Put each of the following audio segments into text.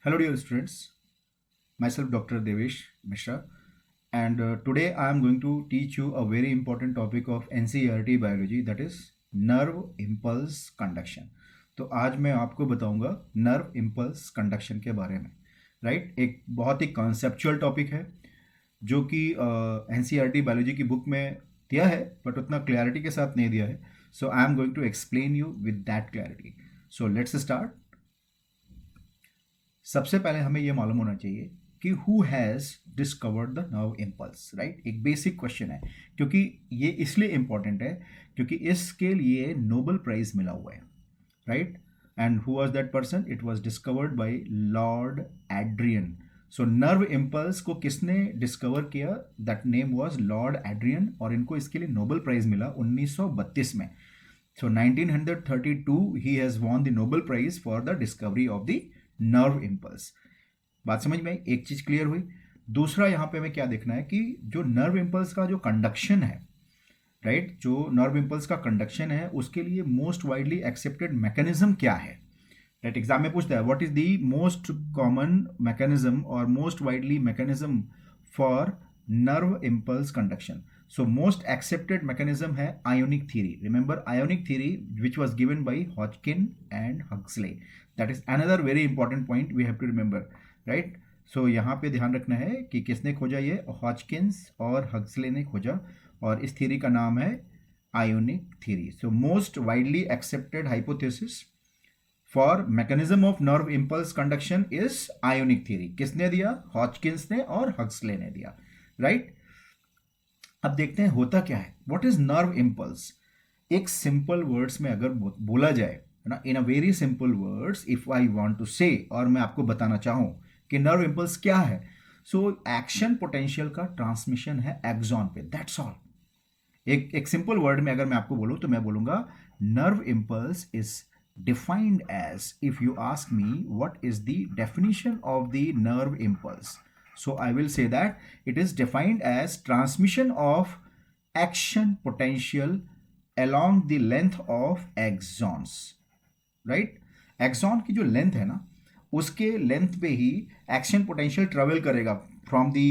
Hello, dear students. Myself, Dr. Devesh Mishra, and today I am going to teach you a very important topic of NCERT biology, that is nerve impulse conduction. तो आज मैं आपको बताऊंगा nerve impulse conduction के बारे में, right. एक बहुत ही कॉन्सेप्चुअल टॉपिक है जो कि NCERT बायोलॉजी की बुक में दिया है, बट उतना क्लैरिटी के साथ नहीं दिया है. So I am going to explain you with that clarity. So let's start. सबसे पहले हमें यह मालूम होना चाहिए कि who has discovered the nerve impulse, right. एक बेसिक क्वेश्चन है, क्योंकि ये इसलिए इंपॉर्टेंट है क्योंकि इसके लिए नोबेल प्राइज मिला हुआ है, right. And who was that person? It was discovered by Lord Adrian. So nerve impulse को किसने डिस्कवर किया? That name was Lord Adrian, और इनको इसके लिए नोबेल प्राइज मिला 1932 में. So 1932 he has won the Nobel prize for the discovery of the nerve impulse. बात समझ में आई? एक चीज क्लियर हुई. दूसरा यहां पे हमें क्या देखना है कि जो नर्व इम्पल्स का जो कंडक्शन है, राइट, जो नर्व इम्पल्स का कंडक्शन है उसके लिए मोस्ट वाइडली एक्सेप्टेड मैकेनिज्म क्या है, राइट. एग्जाम में पूछता है what is the most common mechanism और most widely mechanism for nerve impulse conduction. So most accepted mechanism है ionic theory. Remember ionic theory which was given by Hodgkin and Huxley. That is another very important point we have to remember, right. So यहाँ पे ध्यान रखना है कि किसने खोजा? ये हॉजकिंस और हक्सले ने खोजा, और इस थ्योरी का नाम है ionic theory. So most widely accepted hypothesis for mechanism of nerve impulse conduction is ionic theory. किसने दिया? हॉजकिंस ने और हक्सले ने दिया, राइट. अब देखते हैं होता क्या है. What is nerve impulse? एक सिंपल वर्ड्स में अगर बोला जाए ना, in a very simple words, if I want to say, और मैं आपको बताना चाहूं कि नर्व इम्पल्स क्या है, सो एक्शन पोटेंशियल का ट्रांसमिशन है एक्सॉन पे. That's all. एक सिंपल वर्ड में अगर मैं आपको बोलूं तो मैं बोलूंगा nerve impulse is defined as, if you ask me what is the definition of the nerve impulse, so I will say that it is defined as transmission of action potential along the length of axons, right. Axon की जो length है ना, उसके length पे ही action potential travel करेगा from the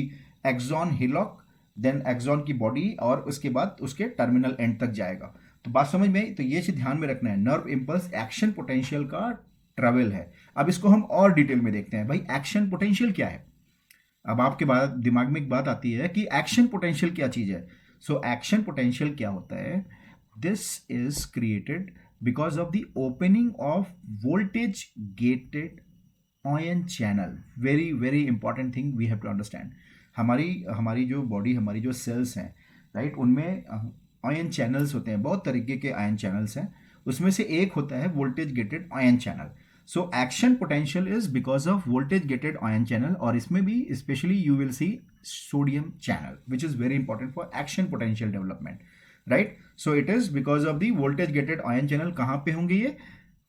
axon hillock, then axon की body, और उसके बाद उसके टर्मिनल एंड तक जाएगा. तो बात समझ में आई? तो ये चीज ध्यान में रखना है, नर्व इम्पल्स एक्शन पोटेंशियल का ट्रेवल है. अब इसको हम और डिटेल में देखते हैं. भाई एक्शन पोटेंशियल क्या है? अब आपके बाद दिमाग में एक बात आती है कि एक्शन पोटेंशियल क्या चीज है. सो एक्शन पोटेंशियल क्या होता है? This is created because of the opening of voltage gated ion channel. Very very important thing we have to understand. हमारी हमारी जो बॉडी, हमारी जो सेल्स हैं, राइट, उनमें आयन चैनल्स होते हैं. बहुत तरीके के आयन चैनल्स हैं. उसमें से एक होता है voltage gated ion channel. So action potential is because of voltage gated ion channel, और इसमें भी specially you will see sodium channel which is very important for action potential development, right. So it is because of the voltage gated ion channel. कहाँ पे होंगे ये?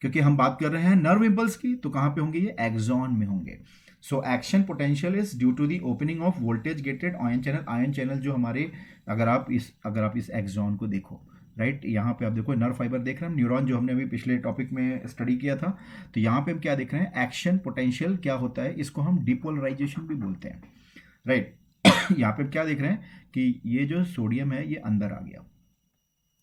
क्योंकि हम बात कर रहे हैं नर्व इम्पल्स की, तो कहाँ पे होंगे ये? एक्सॉन में होंगे. So action potential is due to the opening of voltage gated ion channel. Ion channel जो हमारे, अगर आप इस एक्सॉन को देखो, राइट, यहाँ पे आप देखो नर्व फाइबर देख रहे हैं, न्यूरॉन जो हमने अभी पिछले टॉपिक में स्टडी किया था. तो यहाँ पे हम क्या देख रहे हैं? एक्शन पोटेंशियल क्या होता है? इसको हम डिपोलराइजेशन भी बोलते हैं, राइट. यहाँ पे क्या देख रहे हैं कि ये जो सोडियम है ये अंदर आ गया,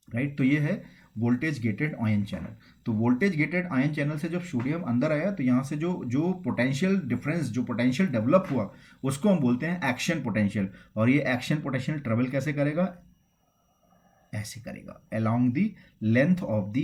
राइट. तो ये है वोल्टेज गेटेड आयन चैनल. तो वोल्टेज गेटेड आयन चैनल से जब सोडियम अंदर आया, तो यहाँ से जो जो पोटेंशियल डिफरेंस, जो पोटेंशियल डेवलप हुआ, उसको हम बोलते हैं एक्शन पोटेंशियल. और ये एक्शन पोटेंशियल ट्रेवल कैसे करेगा? ऐसे करेगा, along the length of the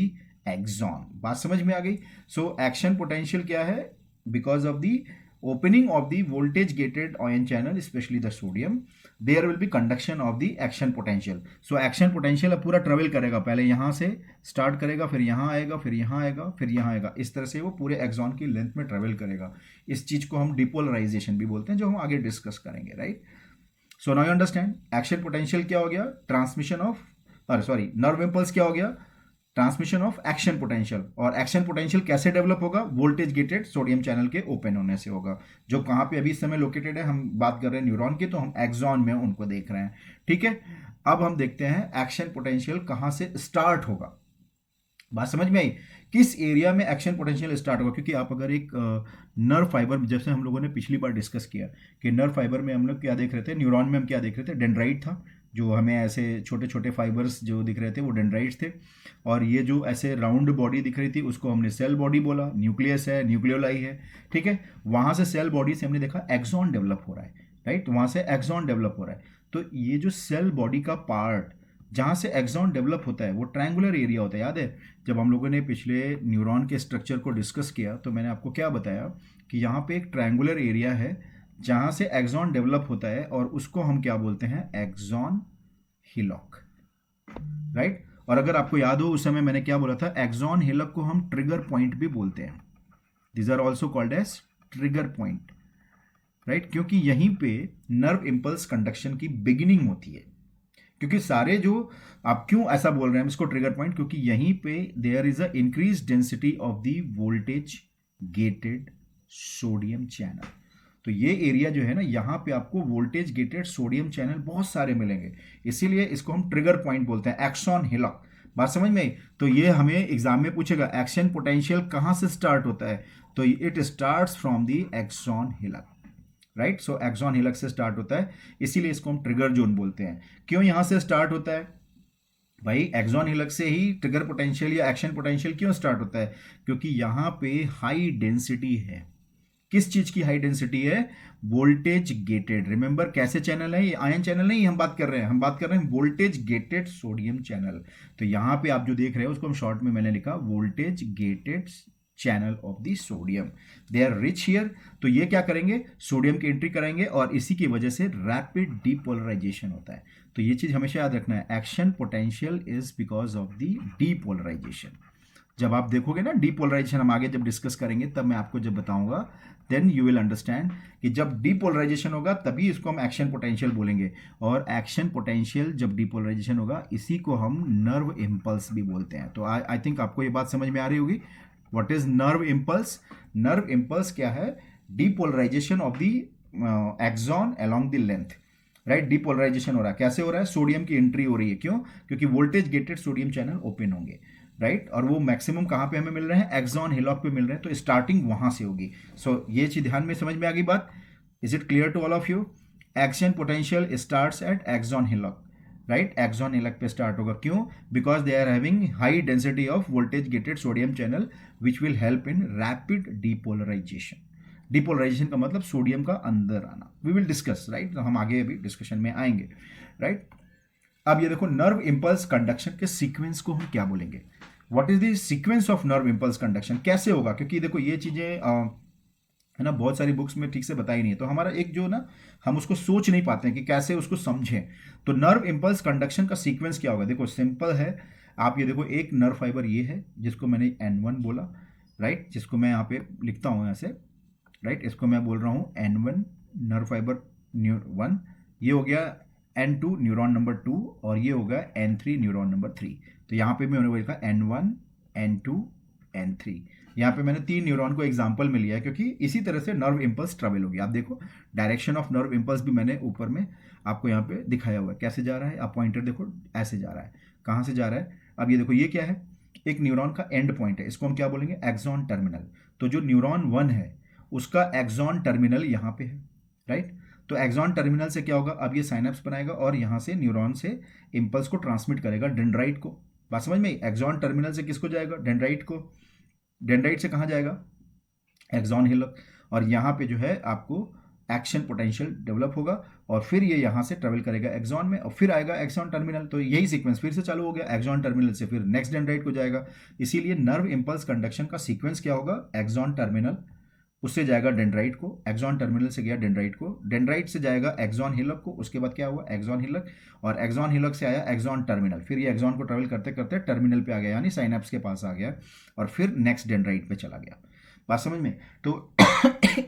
axon. बात समझ में आ गई? सो एक्शन पोटेंशियल क्या है? Because of the opening of the voltage gated ion channel, specially the sodium, there will be conduction of the action potential. So action potential अब पूरा travel करेगा. पहले यहां से स्टार्ट करेगा, फिर यहां आएगा, फिर यहां आएगा, फिर यहां आएगा. इस तरह से वो पूरे एक्सॉन की लेंथ में ट्रेवल करेगा. इस चीज को हम डिपोलराइजेशन भी बोलते हैं, जो हम आगे डिस्कस करेंगे, right. So now you understand action potential क्या हो गया? Transmission of, sorry, nerve impulse क्या हो गया? Transmission of action potential. और एक्शन पोटेंशियल कैसे डेवलप होगा? वोल्टेज गेटेड सोडियम चैनल के ओपन होने से होगा, जो कहाँ पे अभी इस समय लोकेटेड है. हम बात कर रहे हैं न्यूरॉन की, तो हम एक्सॉन में उनको देख रहे हैं, ठीक है. अब हम देखते हैं एक्शन पोटेंशियल कहाँ से स्टार्ट होगा. बात समझ में आई? किस एरिया में एक्शन पोटेंशियल स्टार्ट होगा? क्योंकि आप अगर एक नर्व फाइबर, जैसे हम लोगों ने पिछली बार डिस्कस किया कि नर्व फाइबर में हम लोग क्या देख रहे थे, न्यूरॉन में हम क्या देख रहे थे, डेंड्राइट था, जो हमें ऐसे छोटे छोटे फाइबर्स जो दिख रहे थे वो डेंड्राइट्स थे, और ये जो ऐसे राउंड बॉडी दिख रही थी उसको हमने सेल बॉडी बोला, न्यूक्लियस है, न्यूक्लियोलाई है, ठीक है। वहाँ से सेल बॉडी से हमने देखा एक्सॉन डेवलप हो रहा है, राइट, वहाँ से एक्सॉन डेवलप हो रहा है। तो ये जो सेल बॉडी का पार्ट जहाँ से एक्सॉन डेवलप होता है वो ट्रायंगुलर एरिया होता है। याद है जब हम लोगों ने पिछले न्यूरॉन के स्ट्रक्चर को डिस्कस किया तो मैंने आपको क्या बताया कि यहाँ पे एक ट्रायंगुलर एरिया है जहाँ से एक्सॉन डेवलप होता है, और उसको हम क्या बोलते हैं, एक्सॉन हिलॉक, राइट। और अगर आपको याद हो उस समय मैंने क्या बोला था, एक्सॉन हिलॉक को हम ट्रिगर पॉइंट भी बोलते हैं, these are also called as trigger point, right, क्योंकि यहीं पे नर्व इम्पल्स कंडक्शन की बिगिनिंग होती है। क्योंकि सारे जो आप क्यों ऐसा बोल रहे हैं इसको ट्रिगर पॉइंट, क्योंकि यहीं पे there is a increase density of the voltage gated sodium channel. तो ये एरिया जो है ना, यहाँ पे आपको वोल्टेज गेटेड सोडियम चैनल बहुत सारे मिलेंगे, इसीलिए इसको हम ट्रिगर पॉइंट बोलते हैं, एक्सॉन हिलॉक। बात समझ में आई? तो ये हमें एग्जाम में पूछेगा एक्शन पोटेंशियल कहाँ से स्टार्ट होता है, तो it starts from the axon hillock, right. So axon hillock से स्टार्ट होता है, इसीलिए इसको हम ट्रिगर जोन बोलते हैं। क्यों यहां से स्टार्ट होता है भाई? एक्सॉन हिलॉक से ही ट्रिगर पोटेंशियल या एक्शन पोटेंशियल क्यों स्टार्ट होता है? क्योंकि यहां पे हाई डेंसिटी है। किस चीज की हाई डेंसिटी है? Voltage gated. रिमेंबर कैसे चैनल है ये? आयन चैनल नहीं हम बात कर रहे हैं, हम बात कर रहे हैं वोल्टेज गेटेड सोडियम चैनल। तो यहां पे आप जो देख रहे हो उसको हम शॉर्ट में मैंने लिखा voltage gated channel of the sodium, they are rich here. तो ये क्या करेंगे, सोडियम की एंट्री कराएंगे और इसी की वजह से रैपिड डीपोलराइजेशन होता है। तो ये चीज हमेशा याद रखना है, action potential is because of the depolarization. जब आप देखोगे ना डीपोलराइजेशन, हम आगे जब डिस्कस करेंगे तब मैं आपको जब बताऊंगा, देन यू विल अंडरस्टैंड कि जब डीपोलराइजेशन होगा तभी इसको हम एक्शन पोटेंशियल बोलेंगे, और एक्शन पोटेंशियल जब डीपोलराइजेशन होगा इसी को हम नर्व इम्पल्स भी बोलते हैं। तो आई थिंक आपको ये बात समझ में आ रही होगी। What is nerve impulse? Nerve impulse क्या है? Depolarization of the axon along the length, right. Depolarization हो रहा है, कैसे हो रहा है? सोडियम की एंट्री हो रही है, क्यों? क्योंकि voltage gated sodium channel open होंगे, राइट। और वो मैक्सिमम कहां पे हमें मिल रहे हैं? एक्सॉन हिलॉक पे मिल रहे हैं, तो स्टार्टिंग वहां से होगी। सो ये चीज ध्यान में समझ में आ गई बात? Is it clear to all of you? Action potential starts at axon hillock, right. Axon hillock पे स्टार्ट होगा, क्यों? Because they are having high density of voltage gated sodium channel which will help in rapid depolarization. Depolarization का मतलब sodium का अंदर आना। We will discuss, right, तो हम आगे अभी डिस्कशन में आएंगे, राइट। अब ये देखो नर्व इंपल्स कंडक्शन के सीक्वेंस को हम क्या बोलेंगे? What is the sequence of nerve impulse conduction? कैसे होगा? क्योंकि देखो ये चीजें है ना बहुत सारी बुक्स में ठीक से बताई नहीं है, तो हमारा एक जो ना हम उसको सोच नहीं पाते हैं कि कैसे उसको समझें। तो नर्व इंपल्स कंडक्शन का सीक्वेंस क्या होगा? देखो सिंपल है, आप ये देखो एक नर्व फाइबर ये है जिसको मैंने N1 बोला, राइट, जिसको मैं यहाँ पे लिखता हूँ ऐसे, राइट, इसको मैं बोल रहा हूँ N1 नर्व फाइबर 1, ये हो गया N2 न्यूरॉन नंबर 2, और ये होगा N3 न्यूरॉन नंबर 3। तो यहाँ पे मैंने लिखा N1 N2 N3। यहाँ पे मैंने 3 न्यूरॉन को एग्जांपल में लिया है क्योंकि इसी तरह से नर्व इंपल्स ट्रेवल होगी। आप देखो डायरेक्शन ऑफ नर्व इंपल्स भी मैंने ऊपर में आपको यहाँ पे दिखाया हुआ है, कैसे जा रहा है। आप पॉइंटर देखो ऐसे जा रहा है, कहाँ से जा रहा है? अब ये देखो ये क्या है? एक न्यूरॉन का एंड पॉइंट है, इसको हम क्या बोलेंगे? Axon terminal. तो जो न्यूरॉन 1 है उसका एक्सॉन टर्मिनल यहाँ पे है, राइट। तो एक्सॉन टर्मिनल से क्या होगा? अब ये साइनेप्स बनाएगा और यहाँ से न्यूरॉन से इंपल्स को ट्रांसमिट करेगा डेंड्राइट को। बात समझ में? एक्सॉन टर्मिनल से किसको जाएगा? डेंड्राइट को। डेंड्राइट से कहाँ जाएगा? Axon hillock. और यहाँ पे जो है आपको एक्शन पोटेंशियल डेवलप होगा और फिर ये यहाँ से ट्रेवल करेगा एक्सॉन में और फिर आएगा एक्सॉन टर्मिनल। तो यही सीक्वेंस फिर से चालू हो गया, एक्सॉन टर्मिनल से फिर नेक्स्ट डेंड्राइट को जाएगा। इसीलिए नर्व इंपल्स कंडक्शन का सीक्वेंस क्या होगा? एक्सॉन टर्मिनल, उससे जाएगा डेंड्राइट को, एक्सॉन टर्मिनल से गया डेंड्राइट को, डेंड्राइट से जाएगा एक्सॉन हिलॉक को, उसके बाद क्या हुआ? एक्सॉन हिलॉक, और एक्सॉन हिलॉक से आया एक्सॉन टर्मिनल, फिर ये एक्सॉन को ट्रेवल करते करते टर्मिनल पे आ गया यानी साइनेप्स के पास आ गया और फिर नेक्स्ट डेंड्राइट पे चला गया। बात समझ में? तो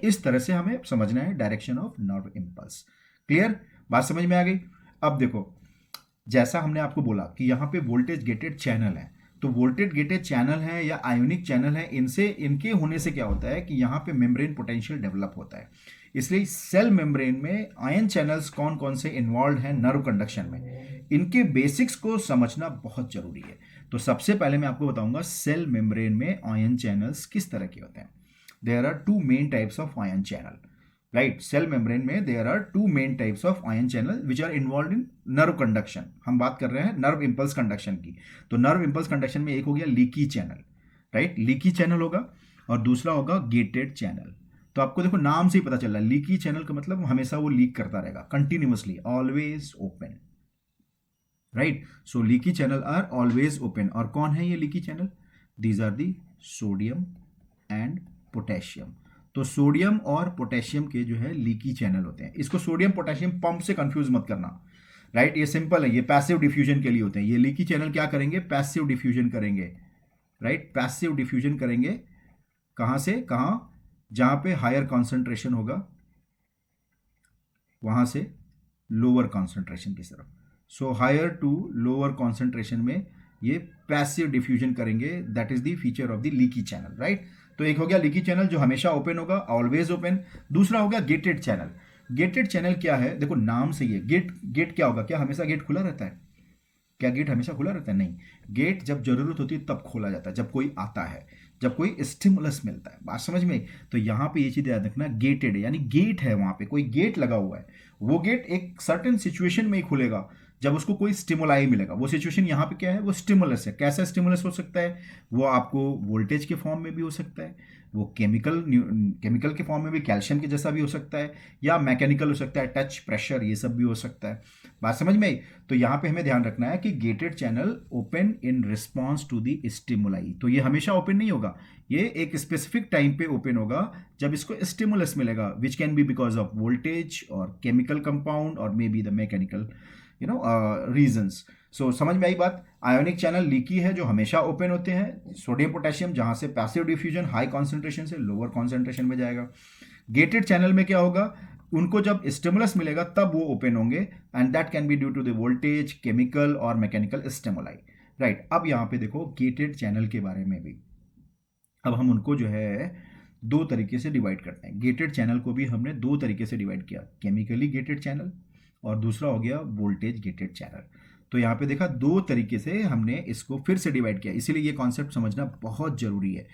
इस तरह से हमें समझना है direction of nerve impulse. Clear? बात समझ में आ गई? अब देखो जैसा हमने आपको बोला कि यहाँ पे वोल्टेज गेटेड चैनल है, तो वोल्टेज गेटेड चैनल है या आयोनिक चैनल है, इनसे इनके होने से क्या होता है कि यहाँ पे मेम्ब्रेन पोटेंशियल डेवलप होता है। इसलिए सेल मेम्ब्रेन में आयन चैनल्स कौन कौन से इन्वॉल्व हैं नर्व कंडक्शन में, इनके बेसिक्स को समझना बहुत जरूरी है। तो सबसे पहले मैं आपको बताऊंगा सेल मेम्ब्रेन में आयन चैनल्स किस तरह के होते हैं. There are two main types of ion channel, right. Cell membrane में there are two main types of ion channel which are involve in nerve conduction. हम बात कर रहे हैं नर्व इंपल्स कंडक्शन की. तो नर्व इंपल्स कंडक्शन में एक हो गया leaky channel, right. Leaky channel होगा और दूसरा होगा गेटेड चैनल. तो आपको देखो नाम से ही पता चल रहा है लीकी चैनल का मतलब हमेशा वो लीक करता रहेगा, continuously, always open, right. So leaky channel are always open. और कौन है ये leaky channel? These are the sodium and potassium. तो सोडियम और पोटेशियम के जो है लीकी चैनल होते हैं. इसको सोडियम पोटेशियम पंप से कंफ्यूज मत करना, राइट. ये सिंपल है, ये पैसिव डिफ्यूजन के लिए होते हैं. ये लीकी चैनल क्या करेंगे? पैसिव डिफ्यूजन करेंगे, राइट. पैसिव डिफ्यूजन करेंगे कहां से कहां? जहां पे हायर कॉन्सेंट्रेशन होगा वहां से लोअर कॉन्सेंट्रेशन की तरफ. So higher to lower concentration में ये पैसिव डिफ्यूजन करेंगे. That is the feature of the leaky channel, right. तो एक हो गया लीकी चैनल जो हमेशा ओपन होगा, ऑलवेज ओपन. दूसरा हो गया गेटेड चैनल. गेटेड चैनल क्या है? देखो नाम से ही गेट. गेट क्या होगा? क्या हमेशा गेट खुला रहता है? क्या गेट हमेशा खुला रहता है? नहीं. गेट जब जरूरत होती है तब खोला जाता है, जब कोई आता है, जब कोई स्टिमुलस मिलता है. बात समझ में? तो यहां पे ये चीज याद रखना, गेटेड है यानी गेट है, वहां पे कोई गेट लगा हुआ है. वो गेट एक सर्टेन सिचुएशन में ही खुलेगा जब उसको कोई स्टिमुलाई मिलेगा. वो सिचुएशन यहाँ पे क्या है? वो स्टिमुलस है. कैसा स्टिमुलस हो सकता है? वो आपको वोल्टेज के फॉर्म में भी हो सकता है, वो केमिकल के फॉर्म में भी, कैल्शियम के जैसा भी हो सकता है, या मैकेनिकल हो सकता है, टच, प्रेशर, ये सब भी हो सकता है. बात समझ में आई? तो यहाँ पे हमें ध्यान रखना है कि gated channel open in response to the stimuli. तो ये हमेशा ओपन नहीं होगा, ये एक स्पेसिफिक टाइम पे ओपन होगा जब इसको स्टिमुलस मिलेगा, which can be because of voltage और केमिकल कंपाउंड और may be the mechanical reasons. So समझ में आई बात? आयोनिक चैनल लीकी है जो हमेशा ओपन होते हैं. सोडियम पोटेशियम जहां से पैसिव डिफ्यूजन हाई कॉन्सेंट्रेशन से लोअर कॉन्सेंट्रेशन में जाएगा. गेटेड चैनल में क्या होगा? उनको जब स्टिमुलस मिलेगा तब वो ओपन होंगे, and that can be due to the voltage, chemical और मैकेनिकल स्टिमुलाई, राइट. अब यहां पे देखो गेटेड चैनल के बारे में भी, अब हम उनको जो है दो तरीके से डिवाइड करते हैं. गेटेड चैनल को भी हमने दो तरीके से डिवाइड किया, केमिकली गेटेड चैनल और दूसरा हो गया वोल्टेज गेटेड चैनल. तो यहाँ पे देखा दो तरीके से हमने इसको फिर से डिवाइड किया, इसीलिए ये कॉन्सेप्ट समझना बहुत जरूरी है.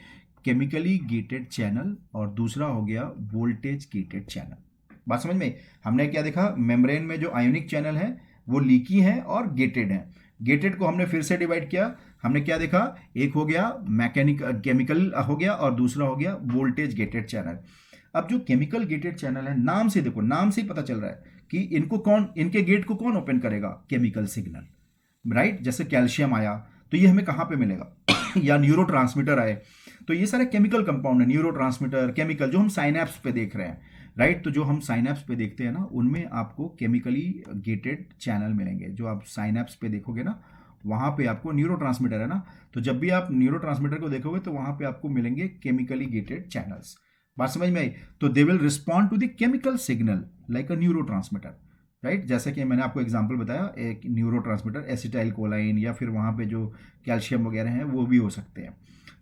केमिकली गेटेड चैनल और दूसरा हो गया वोल्टेज गेटेड चैनल. बात समझ में? हमने क्या देखा? मेम्ब्रेन में जो आयोनिक चैनल है वो लीकी है और गेटेड है. गेटेड को हमने फिर से डिवाइड किया. हमने क्या देखा? एक हो गया केमिकल हो गया और दूसरा हो गया वोल्टेज गेटेड चैनल. अब जो केमिकल गेटेड चैनल है, नाम से देखो, नाम से ही पता चल रहा है कि इनके गेट को कौन ओपन करेगा? Chemical signal, right. जैसे कैल्शियम आया तो ये हमें कहां पे मिलेगा? या न्यूरोट्रांसमीटर आए तो ये सारे केमिकल कंपाउंड है, न्यूरोट्रांसमीटर, केमिकल, जो हम साइनैप्स पे देख रहे हैं, राइट. तो जो हम साइनैप्स पे देखते हैं ना, उनमें आपको केमिकली गेटेड चैनल मिलेंगे. जो आप साइनैप्स पे देखोगे ना, वहां पे आपको न्यूरोट्रांसमीटर है ना, तो जब भी आप न्यूरोट्रांसमीटर को देखोगे तो वहां पे आपको मिलेंगे केमिकली गेटेड चैनल्स. बात समझ में आई? तो they will respond to the chemical signal like a neurotransmitter, right. जैसे कि मैंने आपको एग्जांपल बताया, एक न्यूरोट्रांसमीटर एसिटाइल कोलाइन, या फिर वहां पे जो कैल्शियम वगैरह हैं वो भी हो सकते हैं.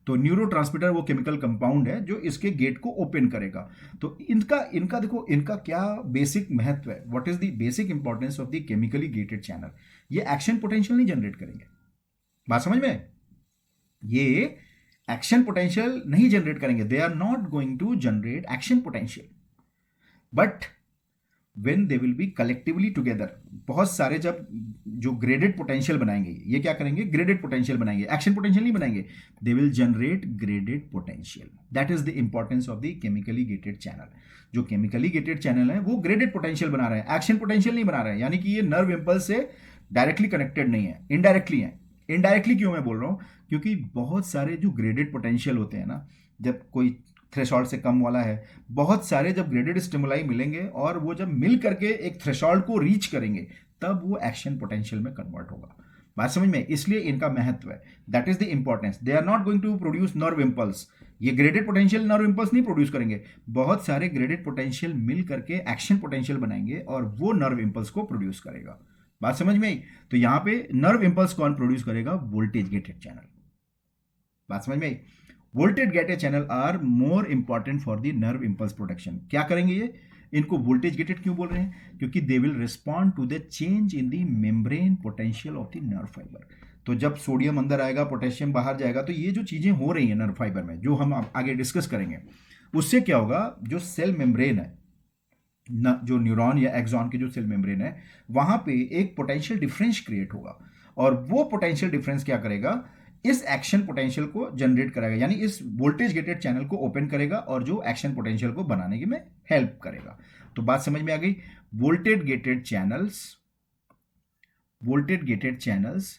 तो न्यूरोट्रांसमीटर वो केमिकल कंपाउंड है जो इसके गेट को ओपन करेगा. तो इनका इनका देखो, इनका क्या बेसिक महत्व है? What is the basic importance of the chemically gated channel? ये एक्शन पोटेंशियल नहीं जनरेट करेंगे. बात समझ में? ये एक्शन पोटेंशियल नहीं जनरेट करेंगे. They are not going to generate action potential, but when they will be collectively together, बहुत सारे जब जो ग्रेडेड पोटेंशियल बनाएंगे, ये क्या करेंगे? ग्रेडेड पोटेंशियल बनाएंगे, एक्शन पोटेंशियल नहीं बनाएंगे. They will generate graded potential. That is the importance of the chemically gated channel. जो केमिकली गेटेड चैनल है वो ग्रेडेड पोटेंशियल बना रहे हैं, एक्शन पोटेंशियल नहीं बना रहे हैं. यानी कि ये नर्व इंपल्स से डायरेक्टली कनेक्टेड नहीं है, इनडायरेक्टली है. इनडायरेक्टली क्यों मैं बोल रहा हूं? क्योंकि बहुत सारे जो ग्रेडेड पोटेंशियल होते हैं ना, जब कोई थ्रेशोल्ड से कम वाला है, बहुत सारे जब ग्रेडेड स्टिमुलाई मिलेंगे और वो जब मिल करके एक थ्रेशोल्ड को रीच करेंगे, तब वो एक्शन पोटेंशियल में कन्वर्ट होगा. बात समझ में? इसलिए इनका महत्व है. That is the importance. They are not going to produce nerve impulse. ये ग्रेडेड पोटेंशियल नर्व इंपल्स नहीं प्रोड्यूस करेंगे. बहुत सारे ग्रेडेड पोटेंशियल मिल करके एक्शन पोटेंशियल बनाएंगे और वो नर्व इंपल्स को प्रोड्यूस करेगा. बात समझ में आई? तो यहां पे नर्व इंपल्स कौन प्रोड्यूस करेगा? Voltage gated channel. बात समझ में आई? Voltage gated channel are more important for the nerve impulse protection. क्या करेंगे ये? इनको वोल्टेज गेटेड क्यों बोल रहे हैं? क्योंकि they will respond to the change in the membrane potential of the nerve fibre. तो जब सोडियम अंदर आएगा, पोटेशियम बाहर जाएगा, तो ये जो चीज़ें हो रही हैं नर्व फाइबर में, जो हम आगे डिस्कस करेंगे, उससे क्या होगा, जो सेल मेम्ब्रेन है जो न्यूरॉन या एक्सॉन के जो सेल मेम्ब्रेन है, वहां पे एक पोटेंशियल डिफरेंस क्रिएट होगा, और वो पोटेंशियल डिफरेंस क्या करेगा, इस एक्शन पोटेंशियल को जनरेट करेगा, यानी इस वोल्टेज गेटेड चैनल को ओपन करेगा और जो एक्शन पोटेंशियल को बनाने के में हेल्प करेगा। तो बात समझ में आ गई। Voltage gated channels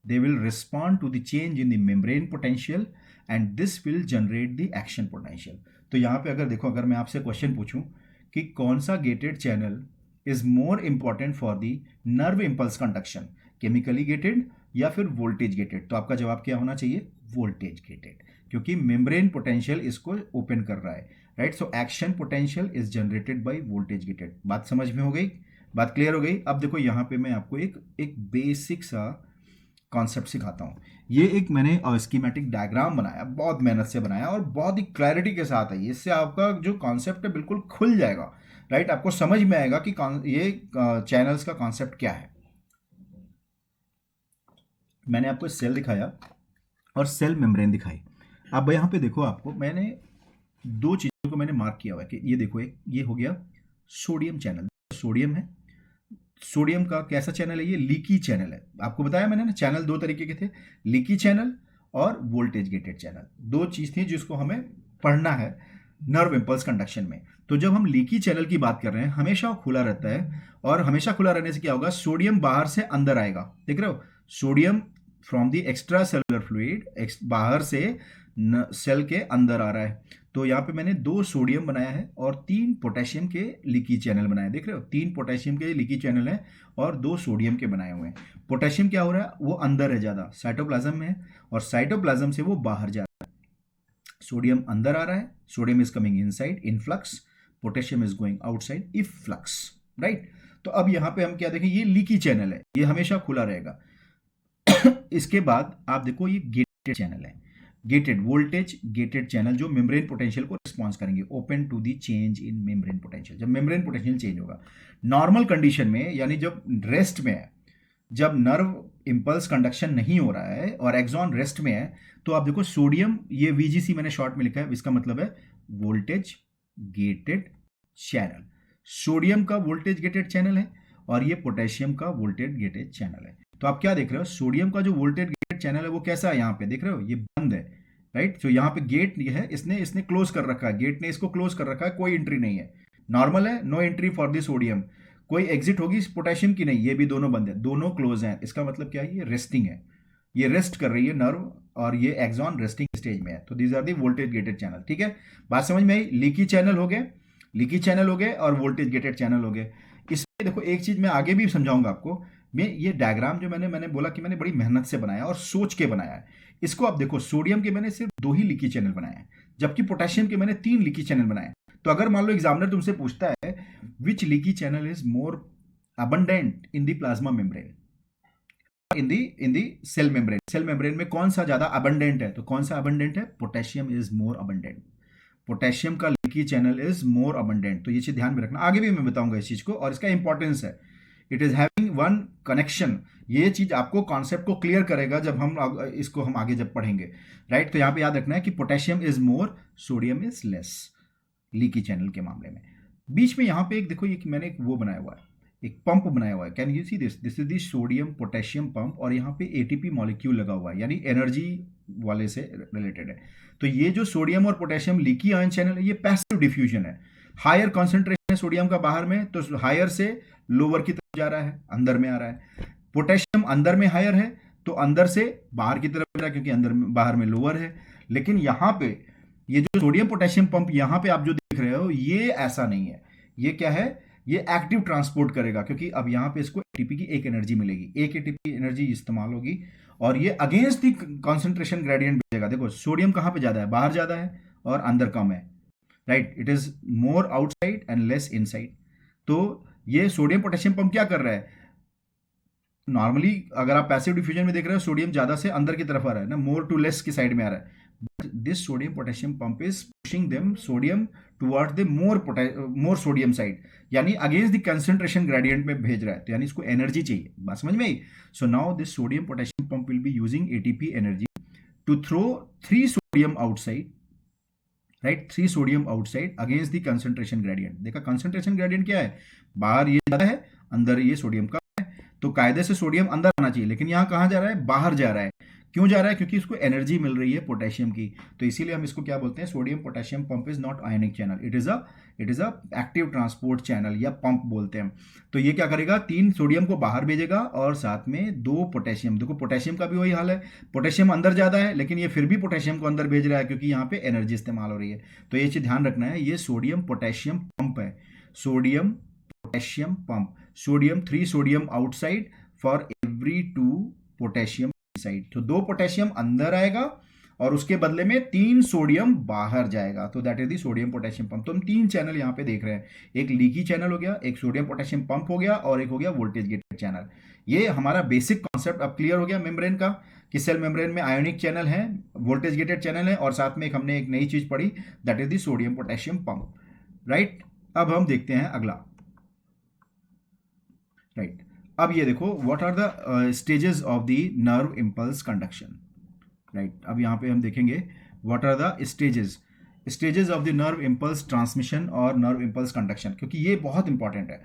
they will respond to the change in the membrane potential and this will generate the action potential। तो यहां पे अगर देखो, अगर मैं आपसे क्वेश्चन पूछूं कि कौन सा gated channel is more important for the nerve impulse conduction, chemically gated या फिर वोल्टेज गेटेड, तो आपका जवाब क्या होना चाहिए, वोल्टेज गेटेड, क्योंकि मेम्ब्रेन पोटेंशियल इसको ओपन कर रहा है, right. So action potential is generated by voltage gated. बात समझ में हो गई, बात क्लियर हो गई। अब देखो यहां पे मैं आपको एक बेसिक सा कॉन्सेप्ट सिखाता हूँ। ये एक मैंने स्कीमेटिक डायग्राम बनाया, बहुत मेहनत से बनाया और बहुत ही क्लैरिटी के साथ है। इससे आपका जो कॉन्सेप्ट है बिल्कुल खुल जाएगा, राइट। आपको समझ में आएगा कि ये चैनल्स का कॉन्सेप्ट क्या है। मैंने आपको सेल दिखाया और सेल मेम्ब्रेन दिखाई। अब यहाँ पे देखो, आपको मैंने दो चीज़ों को मैंने मार्क किया हुआ है कि ये देखो, एक ये हो गया सोडियम चैनल, सोडियम है। सोडियम का कैसा चैनल है, ये लीकी चैनल है। आपको बताया मैंने ना, चैनल दो तरीके के थे, लीकी चैनल और वोल्टेज गेटेड चैनल, दो चीज थी जिसको हमें पढ़ना है नर्व इंपल्स कंडक्शन में। तो जब हम लीकी चैनल की बात कर रहे हैं, हमेशा खुला रहता है, और हमेशा खुला रहने से क्या होगा, सोडियम बाहर से अंदर आएगा, देख रहे हो, sodium from the extra cellular fluid बाहर से सेल के अंदर आ रहा है। तो यहाँ पे मैंने 2 सोडियम बनाया है और 3 पोटेशियम के लीकी चैनल बनाए, देख रहे हो, 3 पोटेशियम के लीकी चैनल है और 2 सोडियम के बनाए हुए हैं। पोटेशियम क्या हो रहा है, वो अंदर है ज्यादा, साइटोप्लाज्म में है, और साइटोप्लाज्म से वो बाहर जा रहा है। सोडियम अंदर आ रहा है, sodium is coming inside in flux, potassium is going outside if flux, right. तो अब यहाँ पे हम क्या देखें, ये लीकी चैनल है, ये हमेशा खुला रहेगा। इसके बाद आप देखो, ये गेटेड चैनल है, गेटेड वोल्टेज गेटेड चैनल, जो मेम्ब्रेन पोटेंशियल को रिस्पॉन्स करेंगे, open to the change in membrane potential. जब मेम्ब्रेन पोटेंशियल चेंज होगा नॉर्मल कंडीशन में, यानी जब रेस्ट में है, जब नर्व इंपल्स कंडक्शन नहीं हो रहा है और एक्सॉन रेस्ट में है, तो आप देखो सोडियम, ये VGC मैंने शॉर्ट में लिखा है, इसका मतलब है वोल्टेज गेटेड चैनल। सोडियम का वोल्टेज गेटेड चैनल है और ये पोटेशियम का वोल्टेज गेटेड चैनल है। तो आप क्या देख रहे हो, सोडियम का जो वोल्टेज गेटेड चैनल है वो कैसा है, यहाँ पे देख रहे हो, ये बंद है, राइट। तो यहाँ पे गेट है, इसने क्लोज कर रखा है, गेट ने इसको क्लोज कर रखा है, कोई एंट्री नहीं है, नॉर्मल है, no entry for the sodium. कोई एग्जिट होगी पोटेशियम की, नहीं, ये भी दोनों बंद है, दोनों क्लोज हैं। इसका मतलब क्या है, ये रेस्टिंग है, ये रेस्ट कर रही है नर्व, और ये एक्सॉन रेस्टिंग स्टेज में है। तो these are the voltage gated channel, ठीक है। बात समझ में आई। लीकी चैनल हो गए, लीकी चैनल हो गए और वोल्टेज गेटेड चैनल हो गए। इसमें देखो एक चीज मैं आगे भी समझाऊंगा आपको। मैं ये डायग्राम जो मैंने बोला कि मैंने बड़ी मेहनत से बनाया और सोच के बनाया है। इसको आप देखो, सोडियम के मैंने सिर्फ 2 ही लीकी चैनल बनाए हैं, जबकि पोटेशियम के मैंने 3 लीकी चैनल बनाए। तो अगर मान लो एग्जामिनर तुमसे पूछता है which leaky channel is more abundant in the plasma membrane, in the cell membrane, cell membrane में कौन सा ज्यादा अबंडेंट है, तो कौन सा अबंडेंट है, potassium is more abundant, potassium का leaky channel is more abundant. तो ये चीज ध्यान में रखना, आगे भी मैं बताऊंगा इस चीज को, और इसका इंपॉर्टेंस है। It is having one connection, ये चीज आपको कॉन्सेप्ट को क्लियर करेगा जब हम इसको हम आगे जब पढ़ेंगे, राइट। तो यहां पे याद रखना है कि potassium is more, sodium is less, leaky channel के मामले में। बीच में यहां पे एक देखो, ये मैंने एक वो बनाया हुआ है, एक पंप बनाया हुआ है, can you see this, this is the sodium potassium pump, और यहाँ पे ATP मॉलिक्यूल लगा हुआ है, यानी एनर्जी वाले से रिलेटेड है। तो ये जो सोडियम और पोटेशियम लीकी आयन चैनल है, ये पैसिव डिफ्यूजन है, हायर कॉन्सेंट्रेशन है सोडियम का बाहर में, तो हायर से लोअर की तरफ जा रहा है, अंदर में आ रहा है। पोटेशियम अंदर में हायर है, तो अंदर से बाहर की तरफ जा रहा है, क्योंकि अंदर में बाहर में लोअर है। लेकिन यहाँ पे ये जो सोडियम पोटेशियम पंप यहाँ पे आप जो देख रहे हो, ये ऐसा नहीं है, ये क्या है, ये एक्टिव ट्रांसपोर्ट करेगा, क्योंकि अब यहाँ पे इसको ATP की एक एनर्जी मिलेगी, एक ATP एनर्जी इस्तेमाल होगी, और ये अगेंस्ट दी कॉन्सेंट्रेशन ग्रेडियंट भेजेगा। देखो सोडियम कहाँ पे ज्यादा है, बाहर ज्यादा है और अंदर कम है, right. It is more outside and less inside. तो ये सोडियम पोटेशियम पंप क्या कर रहा है, नॉर्मली अगर आप पैसिव डिफ्यूजन में देख रहे हो, सोडियम ज्यादा से अंदर की तरफ आ रहा है ना, मोर टू लेस की साइड में आ रहा है, This sodium potassium pump is pushing them sodium towards the more sodium side, यानी अगेंस्ट द कंसंट्रेशन ग्रेडियंट में भेज रहा है, तो यानी इसको एनर्जी चाहिए, बात समझ में आई? So now this sodium potassium pump will be using ATP energy to throw 3 sodium outside, right, 3 sodium outside against the concentration gradient. देखा कंसंट्रेशन ग्रेडियंट क्या है, बाहर ये ज्यादा है, अंदर ये सोडियम का है, तो कायदे से सोडियम अंदर आना चाहिए, लेकिन यहाँ कहाँ जा रहा है, बाहर जा रहा है। क्यों जा रहा है? क्योंकि इसको एनर्जी मिल रही है पोटेशियम की, तो इसीलिए हम इसको क्या बोलते हैं, sodium potassium pump is not ionic channel, it is a active transport channel या पंप बोलते हैं। तो ये क्या करेगा, 3 सोडियम को बाहर भेजेगा और साथ में 2 पोटेशियम। देखो पोटेशियम का भी वही हाल है, पोटेशियम अंदर ज्यादा है, लेकिन ये फिर भी पोटेशियम को अंदर भेज रहा है क्योंकि यहाँ पे एनर्जी इस्तेमाल हो रही है। तो ये चीज ध्यान रखना है, ये सोडियम पोटेशियम पंप है, sodium potassium pump. Sodium 3 sodium outside for every 2 potassium side, तो 2 पोटेशियम अंदर आएगा और उसके बदले में 3 सोडियम बाहर जाएगा, तो that is the sodium potassium pump. तो हम 3 चैनल यहां पे देख रहे हैं, एक लीकी चैनल हो गया, एक सोडियम पोटेशियम पंप हो गया, और एक हो गया वोल्टेज गेटेड चैनल। ये हमारा बेसिक कॉन्सेप्ट अब क्लियर हो गया मेम्ब्रेन का, कि सेल मेम्ब्रेन में आयोनिक चैनल है, वोल्टेज गेटेड चैनल है, और साथ में हमने एक नई चीज पढ़ी, that is the sodium potassium pump, right. अब हम देखते हैं अगला, राइट। अब ये देखो, what are the stages of the nerve impulse conduction, right. अब यहाँ पे हम देखेंगे what are the stages of the nerve impulse transmission और नर्व इंपल्स कंडक्शन, क्योंकि ये बहुत इंपॉर्टेंट है।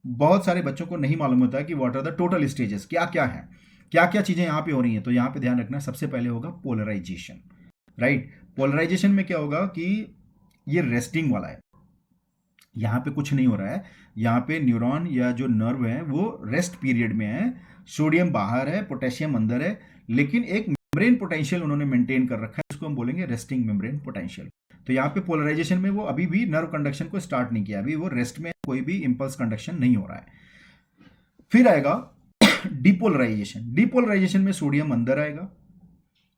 बहुत सारे बच्चों को नहीं मालूम होता है कि what are the total stages, क्या क्या है, क्या क्या चीजें यहाँ पे हो रही हैं। तो यहाँ पे ध्यान रखना, सबसे पहले होगा पोलराइजेशन, राइट। पोलराइजेशन में क्या होगा कि ये रेस्टिंग वाला है, यहाँ पे कुछ नहीं हो रहा है, यहाँ पे न्यूरॉन या जो नर्व है वो रेस्ट पीरियड में है, सोडियम बाहर है, पोटेशियम अंदर है, लेकिन एक मेम्ब्रेन पोटेंशियल उन्होंने मेंटेन कर रखा है, इसको हम बोलेंगे रेस्टिंग मेम्ब्रेन पोटेंशियल। तो यहाँ पे पोलराइजेशन में वो अभी भी नर्व कंडक्शन को स्टार्ट नहीं किया, अभी वो रेस्ट में, कोई भी इंपल्स कंडक्शन नहीं हो रहा है। फिर आएगा डिपोलराइजेशन। डिपोलराइजेशन में सोडियम अंदर आएगा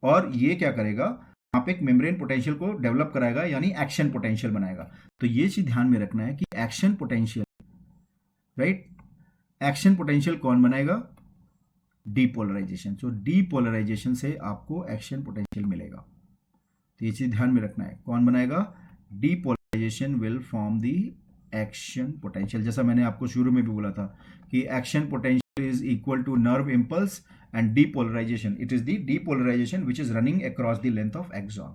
और ये क्या करेगा, यहाँ पे एक मेम्ब्रेन पोटेंशियल को डेवलप कराएगा, यानी एक्शन पोटेंशियल बनाएगा। तो ये चीज ध्यान में रखना है कि action potential, right, action potential कौन बनाएगा, डीपोलराइजेशन। सो डीपोलराइजेशन से आपको एक्शन पोटेंशियल मिलेगा, तो ये चीज ध्यान में रखना है, कौन बनाएगा, depolarization will form the action potential. जैसा मैंने आपको शुरू में भी बोला था कि action potential is equal to nerve impulse and depolarization, it is the depolarization which is running across the length of axon,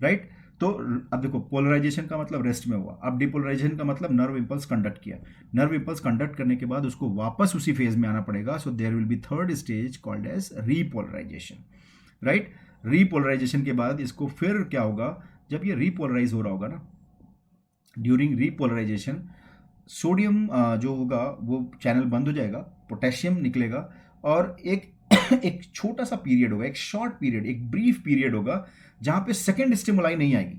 right। तो अब देखो, पोलराइजेशन का मतलब रेस्ट में हुआ, अब डिपोलराइजेशन का मतलब नर्व इंपल्स कंडक्ट किया, नर्व इंपल्स कंडक्ट करने के बाद उसको वापस उसी फेज में आना पड़ेगा, so there will be third stage called as repolarization, right. Repolarization के बाद इसको फिर क्या होगा, जब ये रीपोलराइज हो रहा होगा ना, ड्यूरिंग रीपोलराइजेशन सोडियम जो होगा वो चैनल बंद हो जाएगा, पोटेशियम निकलेगा, और एक एक छोटा सा पीरियड होगा, एक शॉर्ट पीरियड, एक ब्रीफ पीरियड होगा जहां पे सेकंड स्टिमुलाई नहीं आएगी।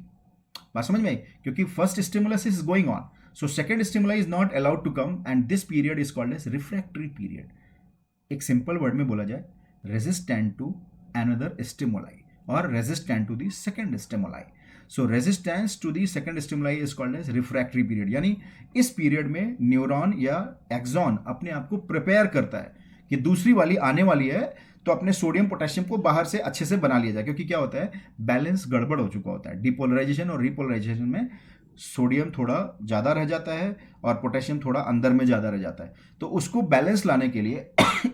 बात समझ में आई? क्योंकि first stimulus is going on, so second stimuli is not allowed to come, and this period is called as refractory period. एक सिंपल वर्ड में बोला जाए, रेजिस्टेंट टू अनदर स्टिमुलाई और resistant to the second stimuli. So resistance to the second stimuli is called as refractory period, यानी इस period में neuron या axon अपने आप को प्रिपेयर करता है कि दूसरी वाली आने वाली है, तो अपने सोडियम पोटेशियम को बाहर से अच्छे से बना लिया जाए, क्योंकि क्या होता है, बैलेंस गड़बड़ हो चुका होता है। डिपोलराइजेशन और रिपोलराइजेशन में सोडियम थोड़ा ज़्यादा रह जाता है और पोटेशियम थोड़ा अंदर में ज़्यादा रह जाता है, तो उसको बैलेंस लाने के लिए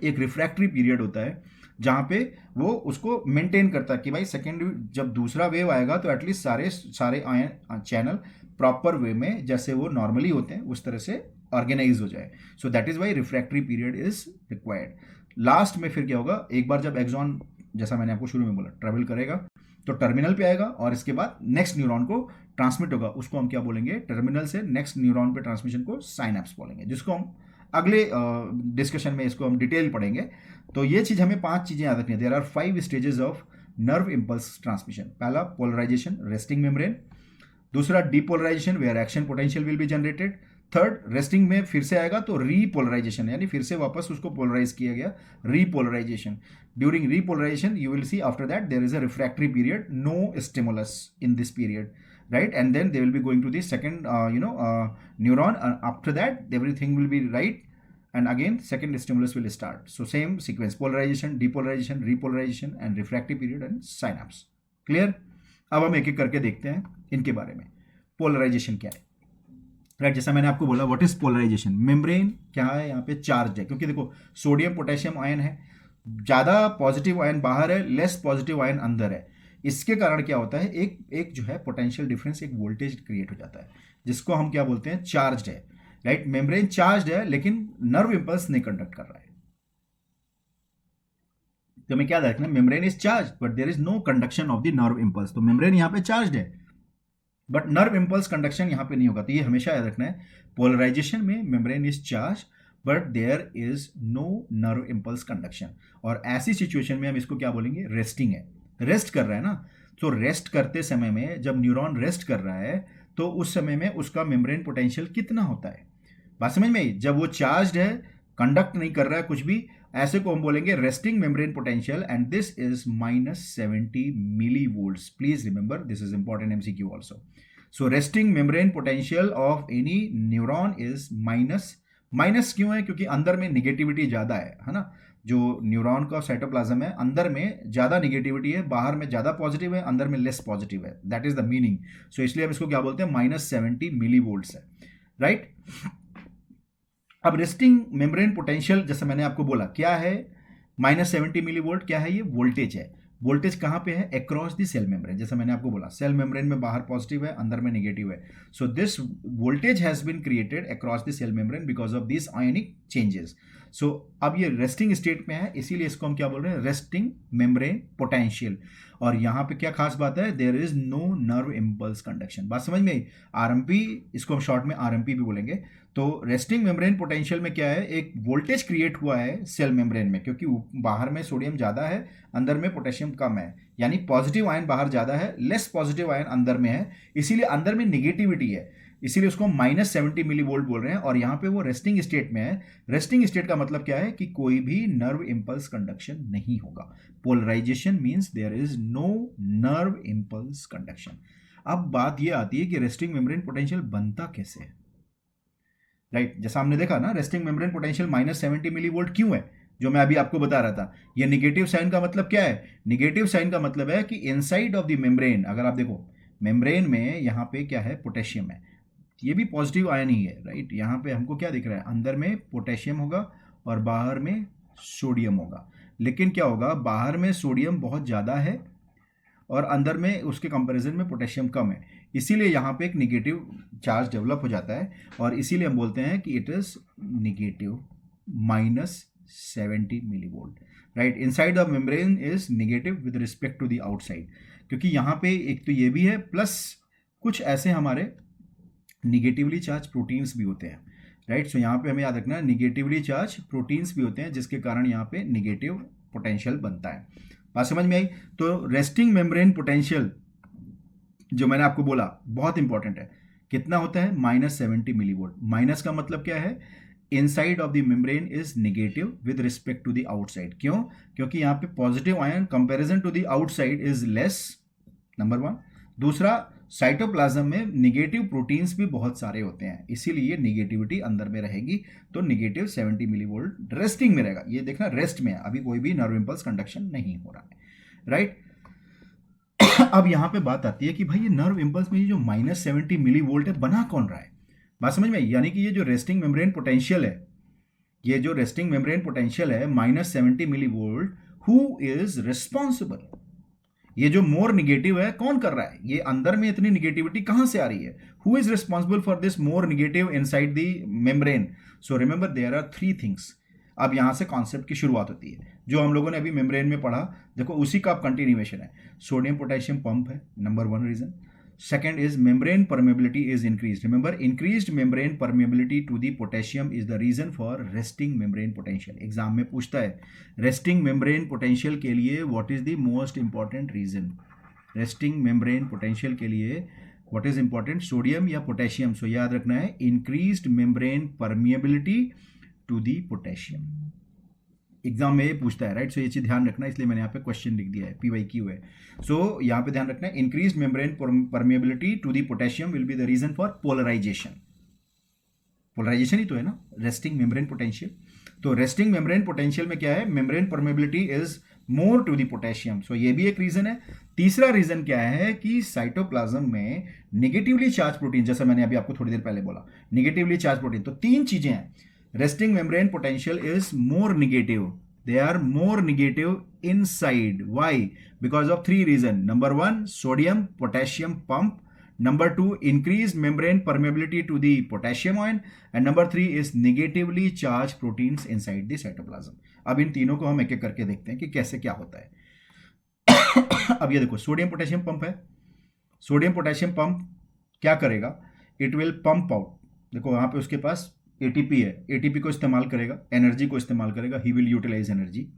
एक रिफ्रैक्टरी पीरियड होता है जहाँ पे वो उसको मेंटेन करता है कि भाई सेकेंड जब दूसरा वेव आएगा तो एटलीस्ट सारे आयन चैनल प्रॉपर वे में जैसे वो नॉर्मली होते हैं उस तरह से ऑर्गेनाइज हो जाए। So that is why refractory period is required. Last में फिर क्या होगा, एक बार जब एक्सॉन, जैसा मैंने आपको शुरू में बोला, ट्रेवल करेगा तो टर्मिनल पे आएगा और इसके बाद नेक्स्ट न्यूरॉन को ट्रांसमिट होगा, उसको हम क्या बोलेंगे, टर्मिनल से नेक्स्ट न्यूरॉन पे ट्रांसमिशन को साइनैप्स बोलेंगे, जिसको हम अगले डिस्कशन में इसको हम डिटेल पढ़ेंगे। तो ये चीज हमें 5 चीजें याद रखनी है। There are 5 stages of nerve impulse transmission. पहला पोलराइजेशन, रेस्टिंग मेम्ब्रेन। दूसरा depolarization, where action potential will be generated. Third, resting में फिर से आएगा तो रीपोलराइजेशन, यानी फिर से वापस उसको पोलराइज किया गया, repolarization. During repolarization you will see after that there is a refractory period, no stimulus in this period, right, and then they will be going to the second neuron, after that everything will be right, and again second stimulus will start. So same sequence, polarization, depolarization, repolarization, and refractory period and synapse. Clear? अब हम एक एक करके देखते हैं इनके बारे में। पोलराइजेशन क्या है, राइट? जैसा मैंने आपको बोला, व्हाट इज पोलराइजेशन? मेम्ब्रेन क्या है, यहाँ पे चार्ज है, क्योंकि देखो सोडियम पोटेशियम आयन है, ज़्यादा पॉजिटिव आयन बाहर है, लेस पॉजिटिव आयन अंदर है। इसके कारण क्या होता है, एक एक जो है पोटेंशियल डिफरेंस, एक वोल्टेज क्रिएट हो जाता है, जिसको हम क्या बोलते हैं, चार्ज है, राइट? मेम्ब्रेन चार्ज है लेकिन नर्व इंपल्स नहीं कंडक्ट कर रहा है। तो हमें क्या देखना है, membrane is charge but there is no conduction of the nerve impulse. तो मेम्ब्रेन यहाँ पे चार्ज है बट नर्व इंपल्स कंडक्शन यहाँ पे नहीं होगा। तो ये हमेशा याद रखना है, पोलराइजेशन में membrane is charge but there is no nerve impulse conduction. और ऐसी सिचुएशन में हम इसको क्या बोलेंगे, रेस्टिंग है, रेस्ट कर रहा है ना। तो रेस्ट करते समय में जब न्यूरॉन रेस्ट कर रहा है तो उस समय में उसका मेम्ब्रेन पोटेंशियल कितना होता है, बात समझ में आई? जब वो चार्ज है, कंडक्ट नहीं कर रहा है कुछ भी, ऐसे को हम बोलेंगे resting membrane potential, and this is -70 milli volts. Please remember this is important MCQ also. So resting membrane potential of any neuron is minus. Minus क्यों है? क्योंकि अंदर में निगेटिविटी ज्यादा है ना। जो न्यूरॉन का साइटोप्लाज्म है, अंदर में ज्यादा निगेटिविटी है, बाहर में ज्यादा पॉजिटिव है, अंदर में लेस पॉजिटिव है। That is the meaning. So इसलिए हम इसको क्या बोलते हैं, -70 मिली वोल्ट्स है, राइट? अब रेस्टिंग मेम्ब्रेन पोटेंशियल जैसे मैंने आपको बोला क्या है, -70 मिली वोल्ट। क्या है ये? वोल्टेज है। वोल्टेज कहाँ पे है? Across the cell membrane. जैसे मैंने आपको बोला, सेल मेम्ब्रेन में बाहर पॉजिटिव है, अंदर में नेगेटिव है। So this voltage has been created across the cell membrane because of this ionic changes. So अब ये रेस्टिंग स्टेट में है, इसीलिए इसको हम क्या बोल रहे हैं, रेस्टिंग मेम्ब्रेन पोटेंशियल। और यहाँ पे क्या खास बात है, there is no nerve impulse conduction. बात समझ में आई? आरएमपी, इसको हम शॉर्ट में आरएमपी भी बोलेंगे। तो रेस्टिंग मेम्ब्रेन पोटेंशियल में क्या है, एक वोल्टेज क्रिएट हुआ है सेल मेम्ब्रेन में, क्योंकि बाहर में सोडियम ज़्यादा है, अंदर में पोटेशियम कम है, यानी पॉजिटिव आयन बाहर ज़्यादा है, लेस पॉजिटिव आयन अंदर में है, इसीलिए अंदर में निगेटिविटी है, इसीलिए उसको -70 मिली वोल्ट बोल रहे हैं। और यहाँ पे वो रेस्टिंग स्टेट में है। रेस्टिंग स्टेट का मतलब क्या है कि कोई भी नर्व इम्पल्स कंडक्शन नहीं होगा। Polarization means there is no nerve impulse conduction. अब बात ये आती है कि रेस्टिंग मेम्ब्रेन पोटेंशियल बनता कैसे है, राइट? जैसा हमने देखा ना, resting membrane potential -70 millivolt क्यों है, जो मैं अभी आपको बता रहा था। ये निगेटिव साइन का मतलब क्या है? निगेटिव साइन का मतलब है कि इनसाइड ऑफ द मेम्ब्रेन, अगर आप देखो मेम्ब्रेन में यहाँ पे क्या है, पोटेशियम है, ये भी पॉजिटिव आयन ही है, राइट? यहाँ पे हमको क्या दिख रहा है, अंदर में पोटेशियम होगा और बाहर में सोडियम होगा। लेकिन क्या होगा, बाहर में सोडियम बहुत ज़्यादा है और अंदर में उसके कंपैरिजन में पोटेशियम कम है, इसीलिए यहाँ पे एक निगेटिव चार्ज डेवलप हो जाता है। और इसीलिए हम बोलते हैं कि it is negative -70 millivolt, right? Inside the membrane is negative with respect to the outside, क्योंकि यहाँ पे एक तो ये भी है, प्लस कुछ ऐसे हमारे निगेटिवली चार्ज प्रोटीन्स भी होते हैं, राइट? सो यहाँ पे हमें याद रखना है, निगेटिवली चार्ज प्रोटीन्स भी होते हैं, जिसके कारण यहाँ पे निगेटिव पोटेंशियल बनता है। बात समझ में आई? तो रेस्टिंग मेम्ब्रेन पोटेंशियल जो मैंने आपको बोला बहुत इंपॉर्टेंट है, कितना होता है, -70 मिली वोल्ट। माइनस का मतलब क्या है, inside of the membrane is negative with respect to the outside. क्यों? क्योंकि यहाँ पे positive ion comparison to the outside is less, number one. दूसरा, साइटोप्लाज्म में निगेटिव प्रोटीन्स भी बहुत सारे होते हैं, इसीलिए निगेटिविटी अंदर में रहेगी। तो -70 मिली वोल्ट रेस्टिंग में रहेगा। ये देखना, रेस्ट में है, अभी कोई भी नर्व इंपल्स कंडक्शन नहीं हो रहा है, राइट? अब यहां पे बात आती है कि भाई ये नर्व इंपल्स में ये जो -70 मिली वोल्ट है, बना कौन रहा है? बात समझ में आई? यानी कि ये जो रेस्टिंग मेम्ब्रेन पोटेंशियल है, ये जो रेस्टिंग मेम्ब्रेन पोटेंशियल है -70 millivolt, who is responsible? ये जो मोर निगेटिव है, कौन कर रहा है? ये अंदर में इतनी निगेटिविटी कहां से आ रही है? Who is responsible for this more negative inside the membrane? So remember there are 3 things. अब यहां से कॉन्सेप्ट की शुरुआत होती है, जो हम लोगों ने अभी मेम्ब्रेन में पढ़ा, देखो उसी का अब कंटिन्यूएशन है। सोडियम पोटेशियम पंप है, number 1 reason. Second is membrane permeability is increased. Remember, increased membrane permeability to the potassium is the reason for resting membrane potential. Exam में पूछता है resting membrane potential के लिए what is the most important reason? Resting membrane potential के लिए what is important? Sodium या potassium? सो याद रखना है increased membrane permeability to the potassium. Exam में ये पूछता है, राइट? सो ये चीज ध्यान रखना, इसलिए मैंने यहाँ पे क्वेश्चन लिख दिया है, PYQ है। सो यहाँ पे ध्यान रखना है, increase membrane permeability to the potassium will be the reason for polarisation. Polarisation ही तो है ना रेस्टिंग मेम्ब्रेन पोटेंशियल। तो रेस्टिंग मेम्ब्रेन पोटेंशियल में क्या है, membrane permeability is more to the potassium, so ये भी एक रीजन है। तीसरा रीजन क्या है कि साइटोप्लाज्म में नेगेटिवली चार्ज प्रोटीन, जैसा मैंने अभी आपको थोड़ी देर पहले बोला, नेगेटिवली चार्ज प्रोटीन, तो तीन चीजें हैं. Resting membrane potential is more negative, they are more negative inside. Why? Because of three reason. Number one, sodium potassium pump. Number two, increased membrane permeability to the potassium ion. And number three is negatively charged proteins inside the cytoplasm. अब इन तीनों को हम एक एक करके देखते हैं कि कैसे क्या होता है. अब ये देखो, सोडियम पोटेशियम पंप है. सोडियम पोटेशियम पंप क्या करेगा? It will pump out. देखो वहां पे उसके पास एटीपी है, एटीपी को इस्तेमाल करेगा, एनर्जी को इस्तेमाल करेगा, he will utilize energy.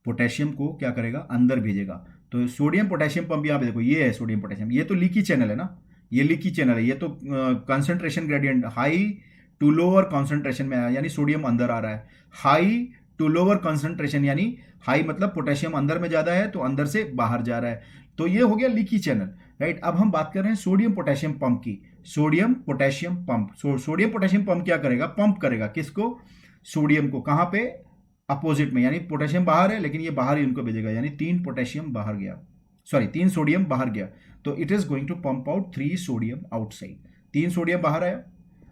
Potassium को क्या करेगा? अंदर भेजेगा. तो सोडियम पोटेशियम पंप यहाँ पे देखो, ये है सोडियम पोटेशियम, ये तो लीकी चैनल है ना, ये लीकी चैनल है, ये तो concentration gradient high to lower concentration में आया, यानी सोडियम अंदर आ रहा है. हाई टू लोअर कंसंट्रेशन, यानी हाई मतलब पोटेशियम अंदर में ज्यादा है तो अंदर से बाहर जा रहा है, तो ये हो गया लीकी चैनल, राइट. अब हम बात कर रहे हैं सोडियम पोटेशियम पंप की. Sodium potassium pump, sodium potassium pump क्या करेगा? पंप करेगा किसको? सोडियम को. कहां पे? अपोजिट में, यानी पोटेशियम बाहर है लेकिन ये बाहर ही उनको भेजेगा, यानी 3 पोटेशियम बाहर गया, सॉरी 3 सोडियम बाहर गया, तो it is going to pump out 3 sodium outside. 3 sodium बाहर आया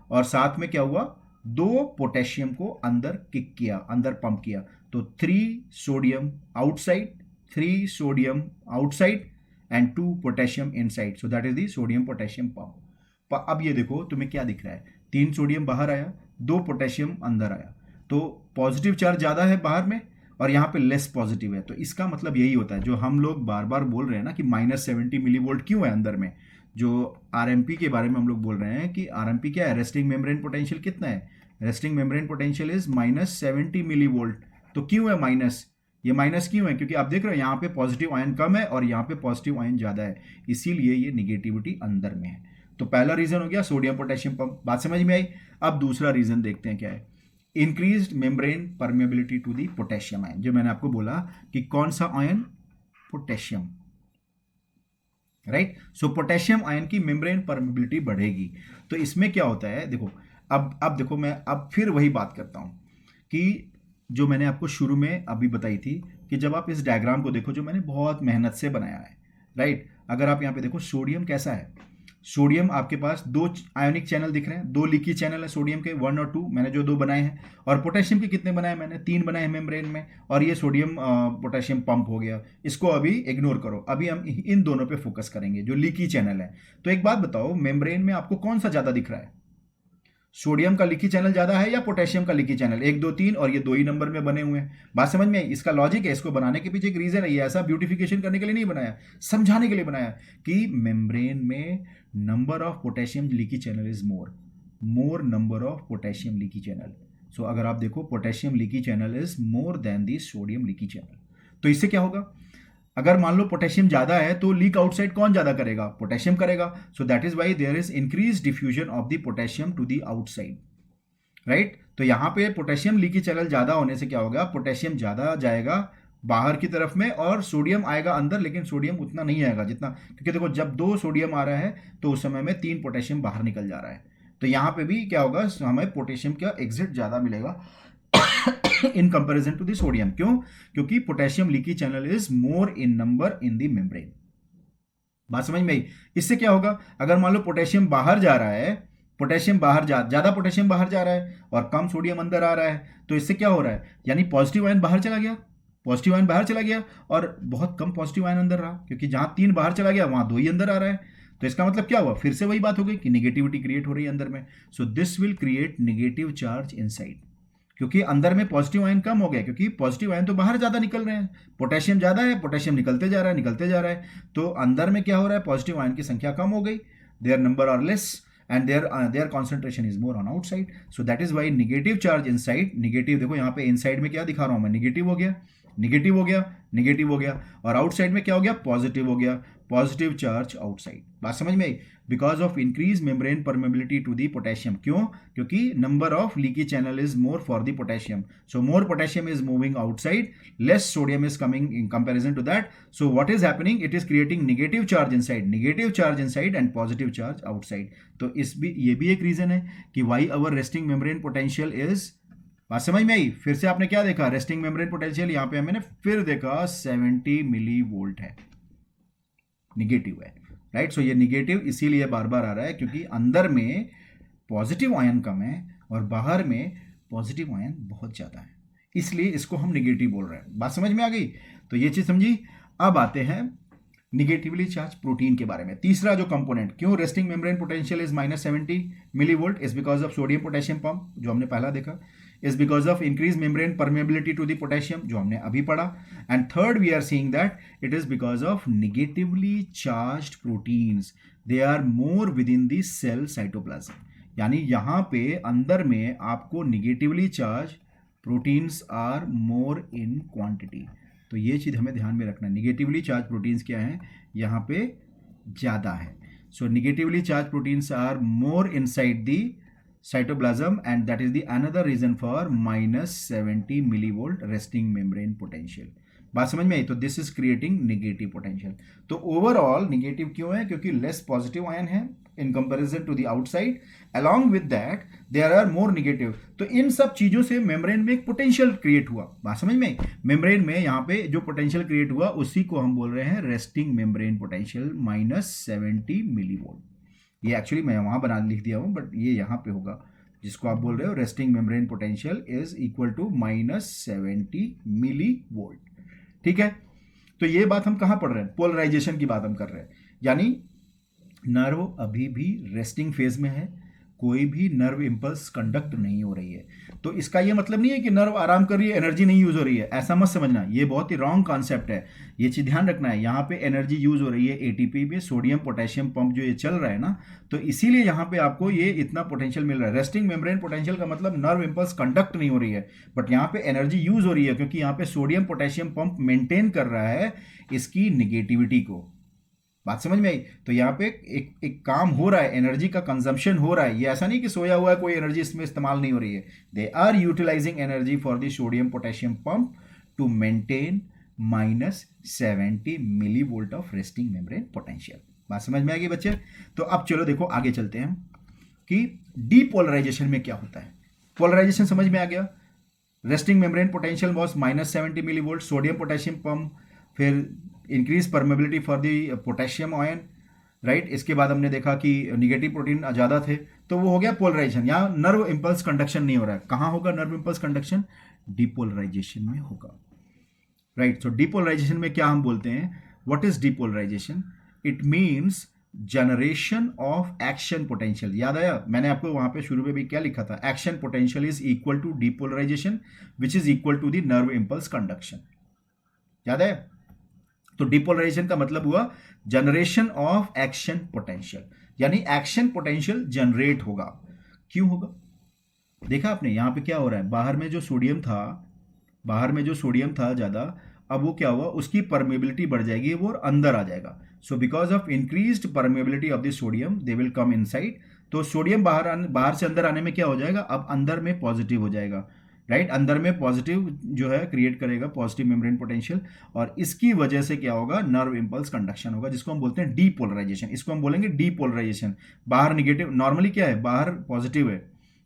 और साथ में क्या हुआ? 2 पोटेशियम को अंदर किक किया, अंदर पंप किया, तो 3 sodium outside, 3 sodium outside and 2 potassium inside. So that is the sodium potassium pump. अब ये देखो तुम्हें क्या दिख रहा है? 3 सोडियम बाहर आया, 2 पोटेशियम अंदर आया, तो पॉजिटिव चार्ज ज्यादा है बाहर में और यहाँ पे लेस पॉजिटिव है. तो इसका मतलब यही होता है जो हम लोग बार बार बोल रहे हैं ना कि -70 मिलीवोल्ट क्यों है अंदर में. जो आरएमपी के बारे में हम लोग बोल रहे हैं कि आरएमपी क्या है? रेस्टिंग मेम्ब्रेन पोटेंशियल कितना है? Resting membrane potential is -70 millivolt. तो क्यों है माइनस? ये माइनस क्यों है? क्योंकि आप देख रहे हो यहाँ पे पॉजिटिव आयन कम है और यहाँ पे पॉजिटिव आयन ज्यादा है, इसीलिए ये निगेटिविटी अंदर में है. तो पहला रीजन हो गया सोडियम पोटेशियम पंप. बात समझ में आई? अब दूसरा रीजन देखते हैं क्या है. Increased membrane permeability to the potassium ion. जो मैंने आपको बोला कि कौन सा ion? Potassium, right. So potassium ion की मेम्ब्रेन परमेबिलिटी बढ़ेगी. तो इसमें क्या होता है? देखो अब देखो, मैं अब फिर वही बात करता हूं कि जो मैंने आपको शुरू में अभी बताई थी कि जब आप इस डायग्राम को देखो जो मैंने बहुत मेहनत से बनाया है, राइट. अगर आप यहां पे देखो सोडियम कैसा है? सोडियम आपके पास 2 आयोनिक चैनल दिख रहे हैं, 2 लीकी चैनल है सोडियम के, 1 और 2, मैंने जो 2 बनाए हैं. और पोटेशियम के कितने बनाए? मैंने 3 बनाए हैं मेम्ब्रेन में. और ये सोडियम पोटेशियम पंप हो गया, इसको अभी इग्नोर करो, अभी हम इन दोनों पे फोकस करेंगे जो लीकी चैनल है. तो एक बात बताओ, मेम्ब्रेन में आपको कौन सा ज्यादा दिख रहा है? सोडियम का लीकी चैनल ज्यादा है या पोटेशियम का लीकी चैनल? 1 2 3, और ये 2 ही नंबर में बने हुए हैं. बात समझ में आई? इसका लॉजिक है, इसको बनाने के पीछे एक रीजन है. ये ऐसा ब्यूटिफिकेशन करने के लिए नहीं बनाया, समझाने के लिए बनाया कि मेम्ब्रेन में number of potassium leaky channel is more number of potassium leaky channel. So अगर आप देखो potassium leaky channel is more than the sodium leaky channel. तो इससे क्या होगा? अगर मान लो पोटेशियम ज्यादा है तो लीक आउटसाइड कौन ज्यादा करेगा? पोटेशियम करेगा. So that is why there is increase diffusion of the potassium to the outside, right. तो यहां पे पोटेशियम लीकी चैनल ज्यादा होने से क्या होगा? पोटेशियम ज्यादा जाएगा बाहर की तरफ में और सोडियम आएगा अंदर, लेकिन सोडियम उतना नहीं आएगा जितना, क्योंकि देखो जब 2 सोडियम आ रहा है तो उस समय में 3 पोटेशियम बाहर निकल जा रहा है. तो यहां पे भी क्या होगा? हमें पोटेशियम का एग्जिट ज्यादा मिलेगा in comparison to the sodium. क्यों? क्योंकि potassium leaky channel is more in number in the membrane. बात समझ में आई? इससे क्या होगा? अगर मान लो पोटेशियम बाहर जा रहा है, पोटेशियम बाहर ज्यादा पोटेशियम बाहर जा रहा है और कम सोडियम अंदर आ रहा है, तो इससे क्या हो रहा है? यानी पॉजिटिव आयन बाहर चला गया, पॉजिटिव आयन बाहर चला गया और बहुत कम पॉजिटिव आयन अंदर रहा, क्योंकि जहां 3 बाहर चला गया वहां 2 ही अंदर आ रहा है. तो इसका मतलब क्या हुआ? फिर से वही बात हो गई कि निगेटिविटी क्रिएट हो रही है अंदर में. सो this will create negative charge inside, क्योंकि अंदर में पॉजिटिव आयन कम हो गया, क्योंकि पॉजिटिव आयन तो बाहर ज्यादा निकल रहे हैं, पोटेशियम ज्यादा है, पोटेशियम निकलते जा रहा है, तो अंदर में क्या हो रहा है? पॉजिटिव आयन की संख्या कम हो गई, there number are less and their concentration is more on outside. So that is why negative charge inside, negative देखो यहाँ पे inside में क्या दिखा रहा हूँ मैं? नेगेटिव हो गया, नेगेटिव हो गया, नेगेटिव हो गया, और आउटसाइड में क्या हो गया? पॉजिटिव हो गया, पॉजिटिव चार्ज आउटसाइड. बात समझ में आई? Because of increase membrane permeability to the potassium. क्यों? क्योंकि number of leaky channel is more for the potassium. So more potassium is moving outside, less sodium is coming in comparison to that. So what is happening? It is creating negative charge inside and positive charge outside. तो ये भी एक reason है कि why our resting membrane potential is. बात समझ में आई? फिर से आपने क्या देखा? रेस्टिंग मेम्ब्रेन पोटेंशियल यहाँ पे मैंने फिर देखा 70 मिली वोल्ट है. निगेटिव है, राइट। सो ये निगेटिव इसीलिए बार बार आ रहा है क्योंकि अंदर में पॉजिटिव आयन कम है और बाहर में पॉजिटिव आयन बहुत ज़्यादा है, इसलिए इसको हम निगेटिव बोल रहे हैं। बात समझ में आ गई? तो ये चीज़ समझी। अब आते हैं निगेटिवली चार्ज प्रोटीन के बारे में। तीसरा जो कंपोनेंट, क्यों resting membrane potential is -70 millivolt, is because of sodium potassium pump, जो हमने पहला देखा, is because of increase membrane permeability to the potassium, जो हमने अभी पढ़ा, and third we are seeing that it is because of negatively charged proteins, they are more within the cell cytoplasm. यानी यहाँ पे अंदर में आपको negatively charge proteins are more in quantity. तो ये चीज़ हमें ध्यान में रखना है, निगेटिवली चार्ज प्रोटीन्स क्या हैं, यहाँ पे ज़्यादा है। So negatively charge proteins are more inside the cytoplasm and that is the another reason for -70 millivolt resting membrane potential. बात समझ में आई? तो this is creating negative potential. तो ओवरऑल नेगेटिव क्यों है? क्योंकि लेस पॉजिटिव आयन है in comparison to the outside, along with that there are more negative. तो इन सब चीजों से मेम्ब्रेन में एक पोटेंशियल क्रिएट हुआ। बात समझ में आई? मेम्ब्रेन में यहाँ पे जो पोटेंशियल क्रिएट हुआ उसी को हम बोल रहे हैं रेस्टिंग मेम्ब्रेन पोटेंशियल -70 मिलीवोल्ट। ये एक्चुअली मैं वहां बना लिख दिया हूं, बट ये यहाँ पे होगा जिसको आप बोल रहे हो resting membrane potential is equal to -70 millivolt. ठीक है, तो ये बात हम कहां पढ़ रहे हैं? पोलराइजेशन की बात हम कर रहे हैं। यानी नर्व अभी भी रेस्टिंग फेज में है, कोई भी नर्व इंपल्स कंडक्ट नहीं हो रही है। तो इसका ये मतलब नहीं है कि नर्व आराम कर रही है, एनर्जी नहीं यूज हो रही है, ऐसा मत समझना, ये बहुत ही रॉन्ग कॉन्सेप्ट है। ये चीज ध्यान रखना है, यहाँ पे एनर्जी यूज हो रही है एटीपी में, सोडियम पोटेशियम पंप जो ये चल रहा है ना, तो इसीलिए यहाँ पे आपको ये इतना पोटेंशियल मिल रहा है। रेस्टिंग मेम्ब्रेन पोटेंशियल का मतलब नर्व इंपल्स कंडक्ट नहीं हो रही है, बट यहाँ पे एनर्जी यूज हो रही है क्योंकि यहाँ पे सोडियम पोटेशियम पंप मेंटेन कर रहा है इसकी निगेटिविटी को। बात समझ में आई? तो यहाँ पे एक काम हो रहा है, एनर्जी का कंजम्पशन हो रहा है। ये ऐसा नहीं कि सोया हुआ है, कोई एनर्जी इसमें इस्तेमाल नहीं हो रही है। They are utilising energy for the sodium potassium pump to maintain -70 millivolt of resting membrane potential. बात समझ में आ गई बच्चे? तो अब चलो देखो आगे चलते हैं कि डीपोलराइजेशन में क्या होता है। पोलराइजेशन समझ में आ गया, resting membrane potential was -70 millivolt, sodium potassium pump, फिर increase permeability for the potassium ion, right. इसके बाद हमने देखा कि निगेटिव प्रोटीन ज़्यादा थे, तो वो हो गया पोलराइजेशन। यहाँ नर्व इंपल्स कंडक्शन नहीं हो रहा है। कहाँ होगा नर्व इंपल्स कंडक्शन? डिपोलराइजेशन में होगा, राइट। सो डिपोलराइजेशन में क्या हम बोलते हैं? What is depolarisation? It means generation of action potential. याद आया? मैंने आपको वहां पे शुरू में भी क्या लिखा था? Action potential is equal to depolarisation which is equal to the nerve impulse conduction. याद है? तो डिपोलराइजेशन का मतलब हुआ जनरेशन ऑफ एक्शन पोटेंशियल, यानी एक्शन पोटेंशियल जनरेट होगा। क्यों होगा? देखा आपने यहां पे क्या हो रहा है, बाहर में जो सोडियम था ज्यादा, अब वो क्या हुआ, उसकी परमेबिलिटी बढ़ जाएगी, वो अंदर आ जाएगा। So because of increased permeability of the sodium they will come inside. तो सोडियम बाहर से अंदर आने में क्या हो जाएगा, अब अंदर में पॉजिटिव हो जाएगा, राइट। अंदर में पॉजिटिव जो है क्रिएट करेगा पॉजिटिव मेम्ब्रेन पोटेंशियल, और इसकी वजह से क्या होगा, नर्व इंपल्स कंडक्शन होगा, जिसको हम बोलते हैं डीपोलराइजेशन। इसको हम बोलेंगे डीपोलराइजेशन। बाहर निगेटिव, नॉर्मली क्या है, बाहर पॉजिटिव है।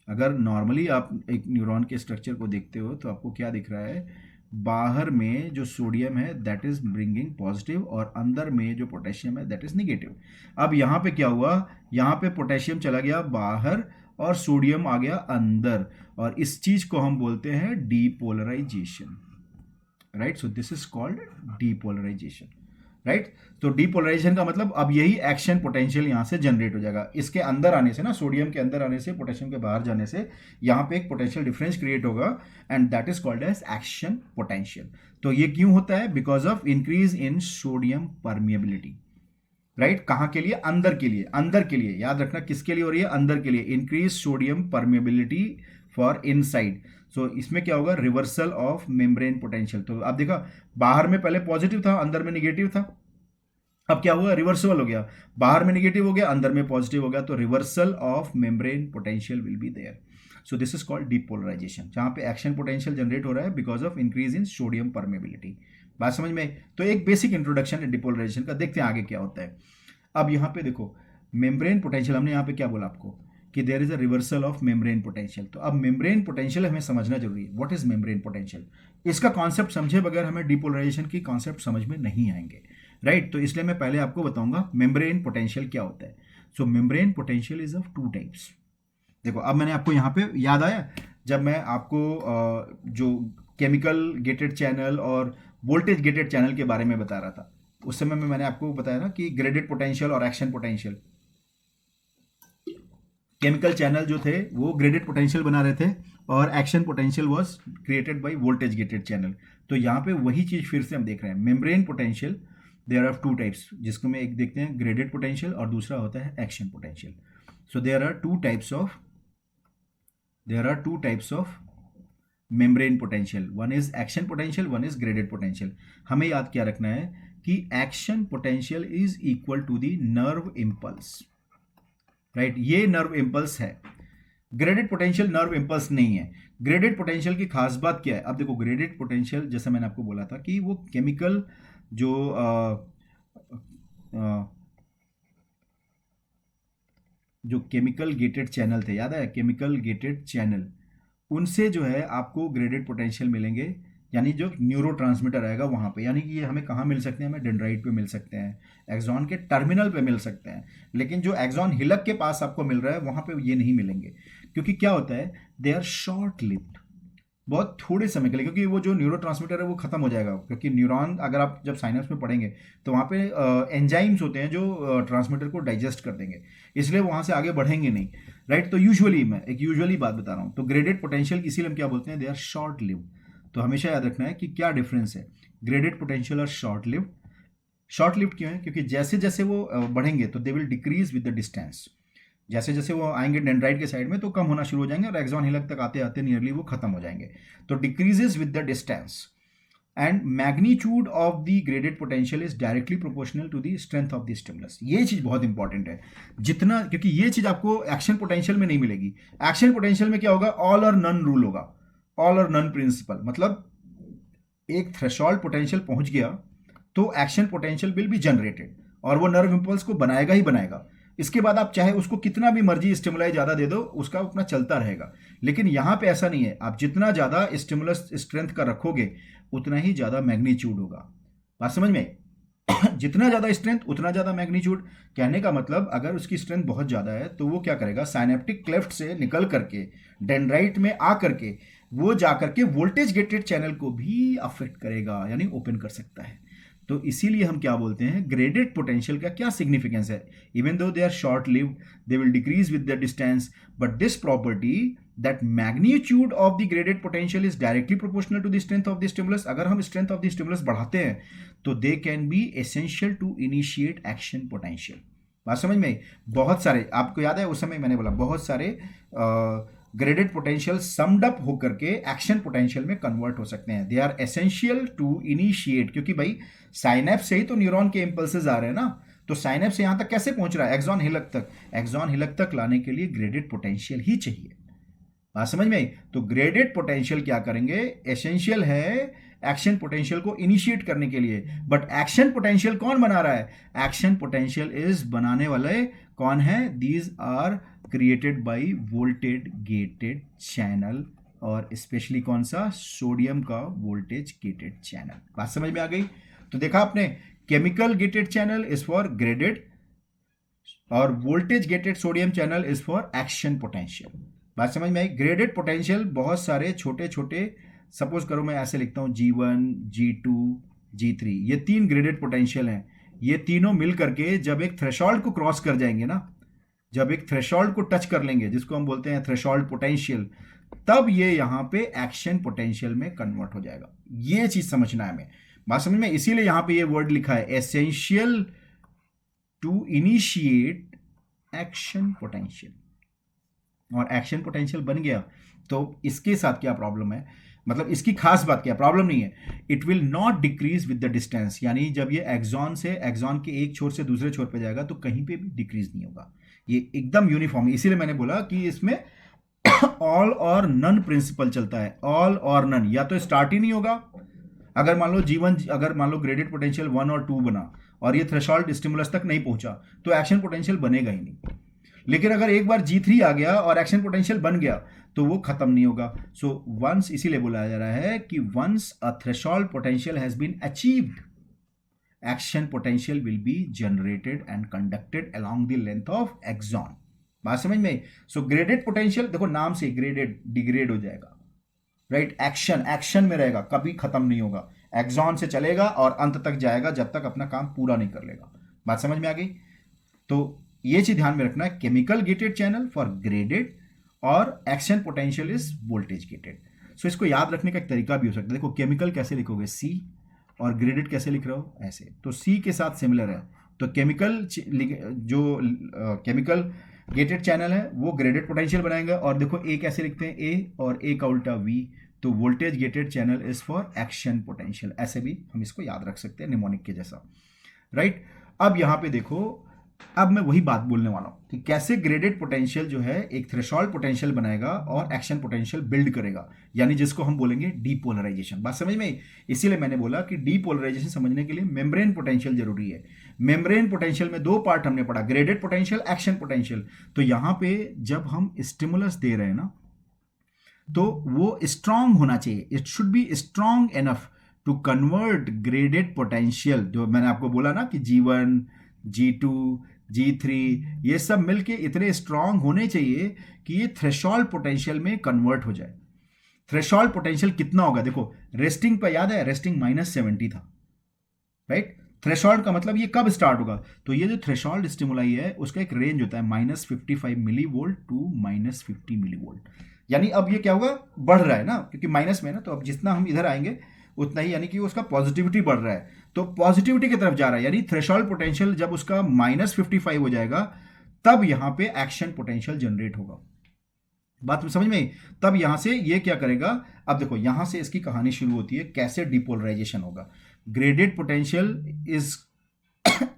अगर नॉर्मली आप एक न्यूरॉन के स्ट्रक्चर को देखते हो तो आपको क्या दिख रहा है, बाहर में जो सोडियम है दैट इज ब्रिंगिंग पॉजिटिव, और अंदर में जो पोटेशियम है दैट इज निगेटिव। अब यहाँ पे क्या हुआ, यहाँ पे पोटेशियम चला गया बाहर और सोडियम आ गया अंदर, और इस चीज को हम बोलते हैं depolarisation, right. So this is called depolarisation, right. तो डीपोलराइजेशन का मतलब अब यही एक्शन पोटेंशियल यहां से जनरेट हो जाएगा। इसके अंदर आने से ना, सोडियम के अंदर आने से, पोटेशियम के बाहर जाने से यहां पे एक पोटेंशियल डिफरेंस क्रिएट होगा, and that is called as action potential. तो ये क्यों होता है? Because of increase in sodium permeability, right. कहां के लिए? अंदर के लिए। अंदर के लिए याद रखना, किसके लिए हो रही है? अंदर के लिए। Increase sodium permeability for inside. So इसमें क्या होगा, रिवर्सल ऑफ मेम्ब्रेन पोटेंशियल। तो आप देखा, बाहर में पहले पॉजिटिव था, अंदर में निगेटिव था, अब क्या हुआ, रिवर्सल हो गया, बाहर में निगेटिव हो गया, अंदर में पॉजिटिव हो गया, तो reversal of membrane potential will be there. So this is called depolarisation, जहां पे एक्शन पोटेंशियल जनरेट हो रहा है because of increase in sodium permeability. बात समझ में? तो एक बेसिक इंट्रोडक्शन है डिपोलराइजेशन का। देखते हैं आगे क्या होता है। अब यहाँ पे देखो, मेम्ब्रेन पोटेंशियल, हमने यहाँ पे क्या बोला आपको कि there is a reversal of membrane potential. तो अब मेम्ब्रेन पोटेंशियल हमें समझना जरूरी है। What is membrane potential? इसका कॉन्सेप्ट समझे बगैर हमें डिपोलराइजेशन की कॉन्सेप्ट समझ में नहीं आएंगे, राइट। तो इसलिए मैं पहले आपको बताऊंगा मेम्ब्रेन पोटेंशियल क्या होता है। So membrane potential is of two types. देखो अब मैंने आपको यहाँ पे याद आया जब मैं आपको जो केमिकल गेटेड चैनल और वोल्टेज गेटेड चैनल के बारे में बता रहा था, उस समय में मैंने आपको बताया ना कि ग्रेडेड पोटेंशियल और एक्शन पोटेंशियल, केमिकल चैनल जो थे वो ग्रेडेड पोटेंशियल बना रहे थे और action potential was created by voltage gated channel. तो यहाँ पे वही चीज फिर से हम देख रहे हैं, membrane potential there are two types, जिसको मैं एक देखते हैं ग्रेडेड पोटेंशियल और दूसरा होता है action potential. So there are two types of membrane potential, one is action potential, one is graded potential. हमें याद क्या रखना है कि action potential is equal to the nerve impulse, right. ये नर्व इम्पल्स है, ग्रेडेड पोटेंशियल नर्व इम्पल्स नहीं है। ग्रेडेड पोटेंशियल की खास बात क्या है, अब देखो ग्रेडेड पोटेंशियल जैसा मैंने आपको बोला था कि वो केमिकल जो केमिकल गेटेड चैनल थे, याद है केमिकल गेटेड चैनल, उनसे जो है आपको ग्रेडेड पोटेंशियल मिलेंगे, यानी जो न्यूरोट्रांसमीटर आएगा वहाँ पे, यानी कि ये हमें कहाँ मिल सकते हैं, हमें डेंड्राइट पे मिल सकते हैं, एक्सॉन के टर्मिनल पे मिल सकते हैं, लेकिन जो एक्सॉन हिलक के पास आपको मिल रहा है वहाँ पे ये नहीं मिलेंगे, क्योंकि क्या होता है दे आर शॉर्ट लिव्ड, बहुत थोड़े समय के लिए, क्योंकि वो जो न्यूरोट्रांसमीटर है वो खत्म हो जाएगा, क्योंकि न्यूरॉन अगर आप जब साइनप्स में पढ़ेंगे तो वहाँ पे एंजाइम्स होते हैं जो ट्रांसमीटर को डाइजेस्ट कर देंगे, इसलिए वहाँ से आगे बढ़ेंगे नहीं, राइट। तो यूजुअली मैं एक यूजुअली बात बता रहा हूँ, तो ग्रेडेड पोटेंशियल इसीलिए हम क्या बोलते हैं, दे आर शॉर्ट लिव्ड। तो हमेशा याद रखना है कि क्या डिफरेंस है ग्रेडेड पोटेंशियल और शॉर्ट लिव्ड। शॉर्ट लिव्ड क्यों है, क्योंकि जैसे जैसे वो बढ़ेंगे तो they will decrease with the distance, जैसे जैसे वो आएंगे डेंड्राइट के साइड में तो कम होना शुरू हो जाएंगे और एक्सॉन हिलक तक आते आते नियरली वो खत्म हो जाएंगे, तो decreases with the distance. And magnitude of the graded potential is directly proportional to the strength of the stimulus. ये चीज बहुत इंपॉर्टेंट है, जितना, क्योंकि ये चीज आपको एक्शन पोटेंशियल में नहीं मिलेगी। एक्शन पोटेंशियल में क्या होगा, ऑल और नन रूल होगा, ऑल और नन प्रिंसिपल, मतलब एक थ्रेशोल्ड पोटेंशियल पहुंच गया तो action potential will be generated और वो नर्व इंपल्स को बनाएगा ही बनाएगा। इसके बाद आप चाहे उसको कितना भी मर्जी स्टिमुलाई ज्यादा दे दो, उसका अपना चलता रहेगा। लेकिन यहां पे ऐसा नहीं है, आप जितना ज्यादा स्टिमुलस स्ट्रेंथ का रखोगे उतना ही ज्यादा मैग्नीट्यूड होगा। बात समझ में जितना ज्यादा स्ट्रेंथ उतना ज्यादा मैग्नीट्यूड। कहने का मतलब अगर उसकी स्ट्रेंथ बहुत ज्यादा है तो वो क्या करेगा, साइनेप्टिक क्लेफ्ट से निकल करके डेंड्राइट में आ करके वो जा करके वोल्टेज गेटेड चैनल को भी अफेक्ट करेगा, यानी ओपन कर सकता है। तो इसीलिए हम क्या बोलते हैं, ग्रेडेड पोटेंशियल का क्या सिग्निफिकेंस है, even though they are short lived they will decrease with the distance, but this property that magnitude of the graded potential is directly proportional to the strength of the stimulus. अगर हम strength of the stimulus बढ़ाते हैं तो they can be essential to initiate action potential. बात समझ में? बहुत सारे, आपको याद है उस समय मैंने बोला बहुत सारे ग्रेडेड पोटेंशियल समड अप होकर के एक्शन पोटेंशियल में कन्वर्ट हो सकते हैं। They are essential to initiate, क्योंकि भाई साइनेप्स से ही तो न्यूरॉन के इंपल्सेस आ रहे हैं ना, तो साइनेप्स से यहां तक कैसे पहुंच रहा है, एक्सॉन हिलक तक। एक्सॉन हिलक तक लाने के लिए ग्रेडेड पोटेंशियल ही चाहिए। बात समझ में आई? तो ग्रेडेड पोटेंशियल क्या करेंगे, एसेंशियल है एक्शन पोटेंशियल को इनिशिएट करने के लिए। बट एक्शन पोटेंशियल कौन बना रहा है, एक्शन पोटेंशियल इज बनाने वाले कौन है, these are created by voltage gated channel, और स्पेशली कौन सा, सोडियम का वोल्टेज गेटेड चैनल। बात समझ में आ गई? तो देखा आपने, chemical gated channel is for graded और voltage gated sodium channel is for action potential. बात समझ में आई? ग्रेडेड पोटेंशियल बहुत सारे छोटे छोटे, सपोज करो मैं ऐसे लिखता हूं G1, G2, G3, ये तीन ग्रेडेड पोटेंशियल हैं। ये तीनों मिल करके जब एक थ्रेशोल्ड को क्रॉस कर जाएंगे ना, जब एक थ्रेशोल्ड को टच कर लेंगे जिसको हम बोलते हैं थ्रेशोल्ड पोटेंशियल, तब ये यहां पे एक्शन पोटेंशियल में कन्वर्ट हो जाएगा। ये चीज समझना है हमें। बात समझ में? इसीलिए यहां पे ये वर्ड लिखा है, essential to initiate action potential. और एक्शन पोटेंशियल बन गया तो इसके साथ क्या प्रॉब्लम है, मतलब इसकी खास बात क्या, प्रॉब्लम नहीं है, it will not decrease with the distance, यानी जब ये एक्सॉन से एक्सॉन के एक छोर से दूसरे छोर पे जाएगा तो कहीं पे भी डिक्रीज नहीं होगा, ये एकदम यूनिफॉर्म है। इसीलिए मैंने बोला कि इसमें ऑल और नन प्रिंसिपल चलता है, ऑल और नन, या तो स्टार्ट ही नहीं होगा। अगर मान लो G1, अगर मान लो ग्रेडेड पोटेंशियल 1 और 2 बना और ये थ्रेशोल्ड स्टिमुलस तक नहीं पहुंचा तो एक्शन पोटेंशियल बनेगा ही नहीं। लेकिन अगर एक बार G3 आ गया और एक्शन पोटेंशियल बन गया तो वो खत्म नहीं होगा। सो वंस, इसीलिए बोला जा रहा है कि once a threshold potential has been achieved, action potential will be generated and conducted along the length of axon. बात समझ में? सो ग्रेडेड पोटेंशियल, देखो नाम से ग्रेडेड, डिग्रेड हो जाएगा, राइट? एक्शन में रहेगा, कभी खत्म नहीं होगा, एक्सॉन से चलेगा और अंत तक जाएगा जब तक अपना काम पूरा नहीं कर लेगा। बात समझ में आ गई? तो ये चीज ध्यान में रखना है, chemical gated channel for graded और action potential is voltage gated. So इसको याद रखने का एक तरीका भी हो सकता है। देखो केमिकल कैसे लिखोगे, सी, और ग्रेडेड कैसे लिख रहे हो, ऐसे। तो सी के साथ सिमिलर है, तो केमिकल जो केमिकल गेटेड चैनल है वो ग्रेडेड पोटेंशियल बनाएगा। और देखो ए कैसे लिखते हैं, ए और ए का उल्टा वी, तो voltage gated channel is for action potential. ऐसे भी हम इसको याद रख सकते हैं निमोनिक के जैसा, राइट? अब यहां पे देखो, अब मैं वही बात बोलने वाला हूं कि कैसे ग्रेडेड पोटेंशियल जो है एक थ्रेशोल्ड पोटेंशियल बनाएगा और एक्शन पोटेंशियल बिल्ड करेगा, यानी जिसको हम बोलेंगे डीपोलराइजेशन। बात समझ में? इसीलिए मैंने बोला कि डीपोलराइजेशन समझने के लिए मेम्ब्रेन पोटेंशियल जरूरी है। मेम्ब्रेन पोटेंशियल में दो पार्ट हमने पढ़ा, ग्रेडेड पोटेंशियल, एक्शन पोटेंशियल। तो यहां पे जब हम स्टिमुलस दे रहे हैं ना, तो वो स्ट्रांग होना चाहिए, it should be strong enough to convert graded potential, जो मैंने आपको बोला ना कि G1, G2, G3 ये सब मिलके इतने स्ट्रांग होने चाहिए कि ये थ्रेशोल्ड पोटेंशियल में कन्वर्ट हो जाए। थ्रेशोल्ड पोटेंशियल कितना होगा? देखो रेस्टिंग पे याद है, रेस्टिंग -70 था, राइट? थ्रेशोल्ड का मतलब ये कब स्टार्ट होगा? तो ये जो थ्रेशोल्ड स्टिमुलाई है उसका एक रेंज होता है -55 मिलीवोल्ट टू -50 मिलीवोल्ट। यानी अब ये क्या होगा, बढ़ रहा है ना, क्योंकि माइनस में है ना, तो अब जितना हम इधर आएंगे उतना ही, यानी कि उसका पॉजिटिविटी बढ़ रहा है, तो पॉजिटिविटी की तरफ जा रहा है। यानी थ्रेशोल्ड पोटेंशियल जब उसका -55 हो जाएगा तब यहां पे एक्शन पोटेंशियल जनरेट होगा। बात समझ में? तब यहां से ये क्या करेगा, अब देखो यहां से इसकी कहानी शुरू होती है, कैसे डिपोलराइजेशन होगा। Graded potential is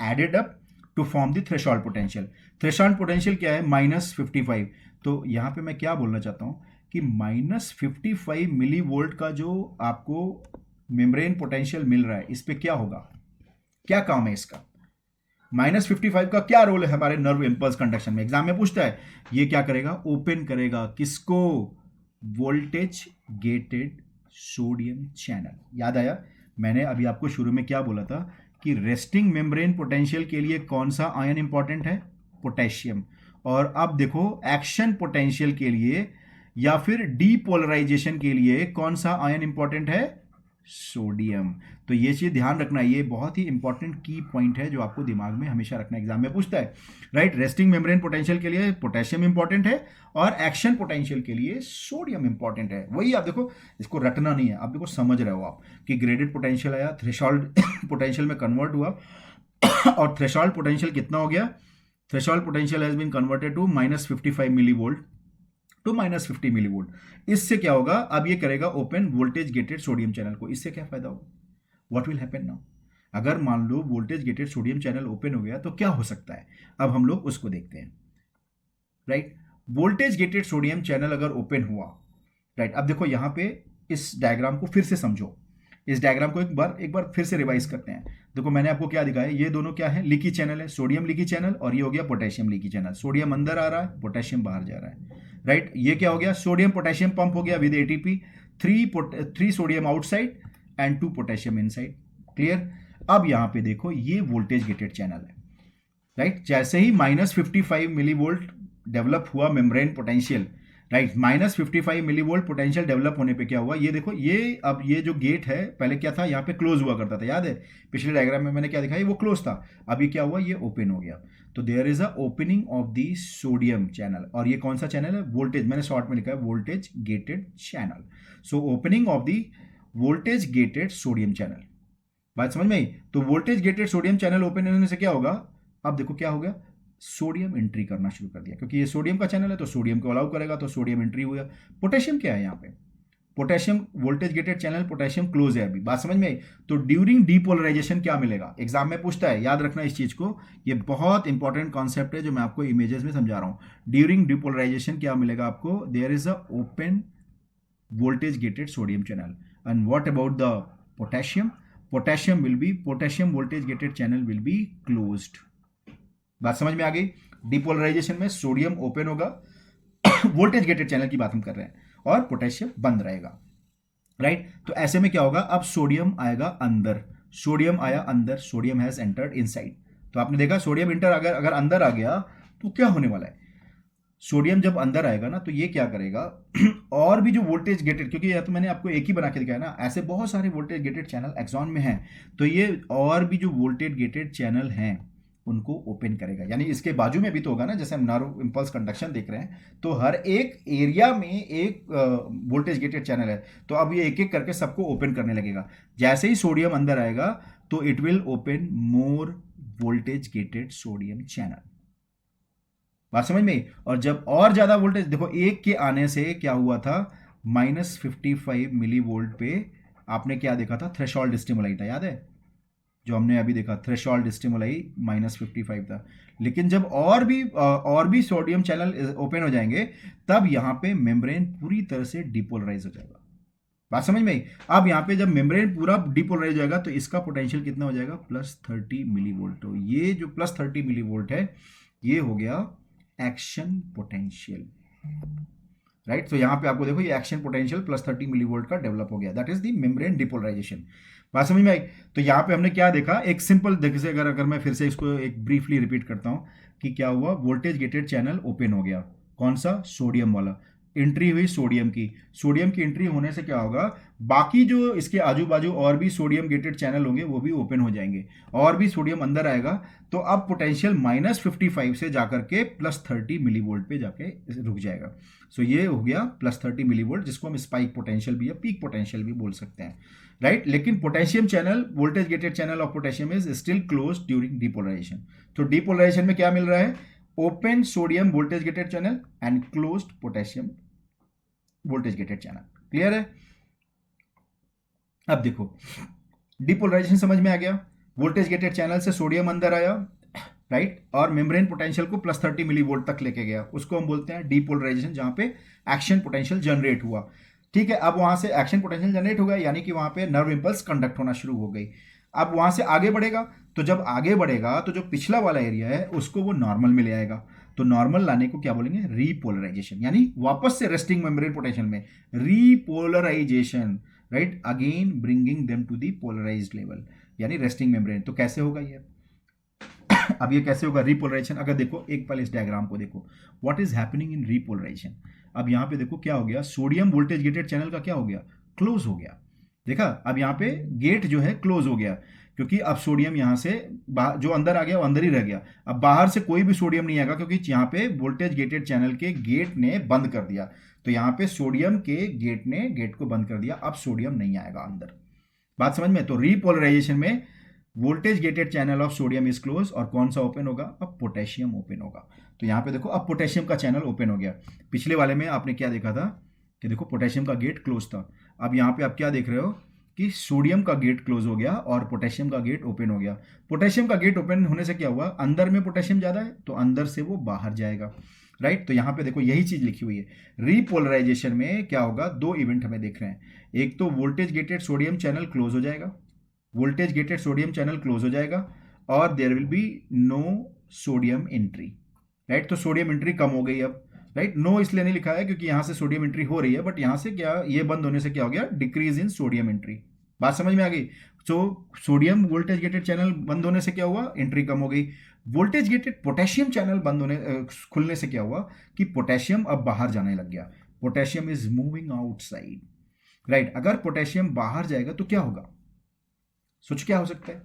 added up to form the threshold potential. Threshold potential क्या है, -55। तो यहां पे मैं क्या बोलना चाहता हूं कि -55 मिली वोल्ट का जो आपको मेम्ब्रेन पोटेंशियल मिल रहा है, इस पे क्या होगा, क्या काम है इसका? -55 का क्या रोल है हमारे नर्व इंपल्स कंडक्शन में? एग्जाम में पूछता है। ये क्या करेगा, ओपन करेगा किसको, वोल्टेज गेटेड सोडियम चैनल। याद आया? मैंने अभी आपको शुरू में क्या बोला था कि रेस्टिंग मेम्ब्रेन पोटेंशियल के लिए कौन सा आयन इंपॉर्टेंट है, पोटेशियम। और अब देखो एक्शन पोटेंशियल के लिए या फिर डीपोलराइजेशन के लिए कौन सा आयन इंपॉर्टेंट है, सोडियम। तो ये चीज ध्यान रखना, ये बहुत ही इंपॉर्टेंट की पॉइंट है जो आपको दिमाग में हमेशा रखना, एग्जाम में पूछता है, राइट? रेस्टिंग मेम्ब्रेन पोटेंशियल के लिए पोटेशियम इंपॉर्टेंट है और एक्शन पोटेंशियल के लिए सोडियम इंपॉर्टेंट है। वही आप देखो, इसको रटना नहीं है, आप देखो समझ रहे हो आप कि ग्रेडेड पोटेंशियल आया, थ्रेशोल्ड पोटेंशियल में कन्वर्ट हुआ और थ्रेशोल्ड पोटेंशियल कितना हो गया, threshold potential has been converted to -55 millivolt to -50 millivolt. इससे क्या होगा, अब ये करेगा open voltage gated sodium channel को। इससे क्या फायदा होगा, व्हाट विल हैपन नाउ? अगर मान low voltage gated sodium channel open हो गया तो क्या हो सकता है, अब हम लोग उसको देखते हैं, right? Voltage gated sodium channel अगर ओपन हुआ, राइट? अब देखो यहां पे इस डायग्राम को फिर से समझो, इस डायग्राम को एक बार फिर से रिवाइज करते हैं। देखो मैंने आपको क्या दिखाया, ये दोनों क्या है, लीकी चैनल है, सोडियम लीकी चैनल, और ये हो गया पोटेशियम लीकी चैनल। सोडियम अंदर आ रहा है, पोटेशियम बाहर जा रहा है, राइट? ये क्या हो गया, सोडियम पोटेशियम पंप हो गया with ATP, 3 sodium outside and 2 potassium inside. Clear? अब यहां पे देखो ये वोल्टेज गेटेड चैनल है, राइट? जैसे ही -55 मिलीवोल्ट डेवलप हुआ membrane potential, right? -55 millivolt potential develop होने पे क्या हुआ, ये देखो, ये अब ये जो गेट है पहले क्या था, यहाँ पे क्लोज हुआ करता था, याद है? पिछले डायग्राम में मैंने क्या दिखाया, वो क्लोज था। अब ये क्या हुआ, ये ओपन हो गया। तो there is a opening of the sodium channel, और ये कौन सा चैनल है, वोल्टेज, मैंने शॉर्ट में लिखा है voltage gated channel. So opening of the voltage gated sodium channel. बात समझ में आई? तो voltage gated sodium channel open होने से क्या होगा, अब देखो क्या हो गया, सोडियम एंट्री करना शुरू कर दिया, क्योंकि ये सोडियम का चैनल है तो सोडियम को अलाउ करेगा, तो सोडियम एंट्री हुआ। पोटेशियम क्या है यहाँ पे, potassium voltage gated channel, potassium close है अभी। बात समझ में आई? तो ड्यूरिंग डीपोलराइजेशन क्या मिलेगा, एग्जाम में पूछता है, याद रखना इस चीज को, ये बहुत इंपॉर्टेंट कॉन्सेप्ट है जो मैं आपको इमेजेस में समझा रहा हूं। ड्यूरिंग डीपोलराइजेशन क्या मिलेगा आपको, there is a open voltage gated sodium channel. And what about the potassium? Potassium voltage gated channel will be closed. बात समझ में आ गई? डिपोलराइजेशन में सोडियम ओपन होगा, वोल्टेज गेटेड चैनल की बात हम कर रहे हैं, और पोटेशियम बंद रहेगा, राइट? तो ऐसे में क्या होगा, अब सोडियम आएगा अंदर, सोडियम आया अंदर, सोडियम हैज एंटर्ड इनसाइड। तो आपने देखा सोडियम इंटर अगर अंदर आ गया तो क्या होने वाला है, सोडियम जब अंदर आएगा ना तो ये क्या करेगा और भी जो वोल्टेज गेटेड, क्योंकि यह तो मैंने आपको एक ही बना के दिखाया ना, ऐसे बहुत सारे वोल्टेज गेटेड चैनल एक्सॉन में हैं, तो ये और भी जो वोल्टेज गेटेड चैनल हैं उनको ओपन करेगा। यानी इसके बाजू में भी तो होगा ना, जैसे हम नर्व इंपल्स कंडक्शन देख रहे हैं, तो हर एक एरिया में एक वोल्टेज गेटेड चैनल है, तो अब ये एक एक करके सबको ओपन करने लगेगा। जैसे ही सोडियम अंदर आएगा तो it will open more voltage gated sodium channel. बात समझ में? और जब और ज्यादा वोल्टेज, देखो एक के आने से क्या हुआ था, -55 मिली वोल्ट पे आपने क्या देखा था, थ्रेशोल्ड स्टिमुलाई था, याद है? जो हमने अभी देखा थ्रेशोल्ड स्टिमुलाई -55 था। लेकिन जब और भी सोडियम चैनल ओपन हो जाएंगे तब यहां पे मेम्ब्रेन पूरी तरह से डिपोलराइज हो जाएगा। बात समझ में आई? अब यहां पे जब मेम्ब्रेन पूरा डिपोलराइज हो जाएगा तो इसका पोटेंशियल कितना हो जाएगा, +30 मिली वोल्ट। तो ये जो +30 मिली वोल्ट है ये हो गया एक्शन पोटेंशियल, राइट। तो यहां पे आपको देखो ये एक्शन पोटेंशियल +30 मिली वोल्ट का डेवलप हो गया, that is the membrane depolarisation. बात समझ में आई? तो यहां पे हमने क्या देखा, एक सिंपल देखिए, अगर मैं फिर से इसको एक ब्रीफली रिपीट करता हूं कि क्या हुआ, वोल्टेज गेटेड चैनल ओपन हो गया, कौन सा, सोडियम वाला, एंट्री हुई सोडियम की एंट्री होने से क्या होगा, बाकी जो इसके आजू बाजू और भी सोडियम गेटेड चैनल होंगे वो भी ओपन हो जाएंगे, और भी सोडियम अंदर आएगा, तो अब पोटेंशियल -55 से जाकर के +30 मिली वोल्ट पे जाके रुक जाएगा। सो ये हो गया +30 मिली वोल्ट, जिसको हम स्पाइक पोटेंशियल भी या पीक पोटेंशियल भी बोल सकते हैं, राइट। लेकिन potassium channel, voltage gated channel of potassium is still close during depolarisation. तो डिपोलराइजेशन में क्या मिल रहा है, open sodium voltage gated channel and closed potassium voltage gated channel. Clear है? अब देखो डिपोलराइजेशन समझ में आ गया, वोल्टेज गेटेड चैनल से सोडियम अंदर आया, राइट, और मेम्ब्रेन पोटेंशियल को +30 मिली वोल्ट तक लेके गया, उसको हम बोलते हैं डिपोलराइजेशन, जहां पे एक्शन पोटेंशियल जनरेट हुआ। ठीक है, अब वहां से एक्शन पोटेंशियल जनरेट हो गया, यानी कि वहां पे नर्व इंपल्स कंडक्ट होना शुरू हो गई। अब वहां से आगे बढ़ेगा, तो जब आगे बढ़ेगा तो जो पिछला वाला एरिया है उसको वो नॉर्मल में ले आएगा। तो नॉर्मल लाने को क्या बोलेंगे, रीपोलराइजेशन, यानी वापस से रेस्टिंग मेम्ब्रेन पोटेंशियल में repolarisation, right, again bringing them to the polarised level, यानी रेस्टिंग मेम्ब्रेन। तो कैसे होगा ये अब ये कैसे होगा रीपोलराइजेशन, अगर देखो एक पल इस डायग्राम को देखो, what is happening in repolarisation. अब यहां पे देखो क्या हो गया, सोडियम वोल्टेज गेटेड चैनल का क्या हो गया, क्लोज हो गया। देखा, अब यहां पे गेट जो है क्लोज हो गया, क्योंकि अब सोडियम यहां से जो अंदर आ गया वो अंदर ही रह गया, अब बाहर से कोई भी सोडियम नहीं आएगा, क्योंकि यहां पे वोल्टेज गेटेड चैनल के गेट ने बंद कर दिया। तो यहां पे सोडियम के गेट ने गेट को बंद कर दिया, अब सोडियम नहीं आएगा अंदर। बात समझ में? तो रीपोलराइजेशन में voltage gated channel of sodium is close, और कौन सा ओपन होगा, अब पोटेशियम ओपन होगा। तो यहां पे देखो अब पोटेशियम का चैनल ओपन हो गया। पिछले वाले में आपने क्या देखा था कि देखो पोटेशियम का गेट क्लोज था, अब यहां पे आप क्या देख रहे हो कि सोडियम का गेट क्लोज हो गया और पोटेशियम का गेट ओपन हो गया। पोटेशियम का गेट ओपन होने से क्या हुआ, अंदर में पोटेशियम ज्यादा है तो अंदर से वो बाहर जाएगा, राइट। तो यहां पे देखो यही चीज लिखी हुई है, रीपोलराइजेशन में क्या होगा, दो इवेंट हमें देख रहे हैं, एक तो voltage gated sodium channel close हो जाएगा, voltage gated sodium channel close हो जाएगा, और there will be no sodium entry, right. तो सोडियम एंट्री कम हो गई अब, राइट। नो इसलिए नहीं लिखा है क्योंकि यहां से सोडियम एंट्री हो रही है, बट यहां से क्या, ये बंद होने से क्या हो गया, डिक्रीज इन सोडियम एंट्री। बात समझ में आ गई? तो सोडियम वोल्टेज गेटेड चैनल बंद होने से क्या हुआ, एंट्री कम हो गई। वोल्टेज गेटेड पोटेशियम चैनल बंद होने खुलने से क्या हुआ कि पोटेशियम अब बाहर जाने लग गया, potassium is moving outside, right. अगर पोटेशियम बाहर जाएगा तो क्या होगा, सोच क्या हो सकता है,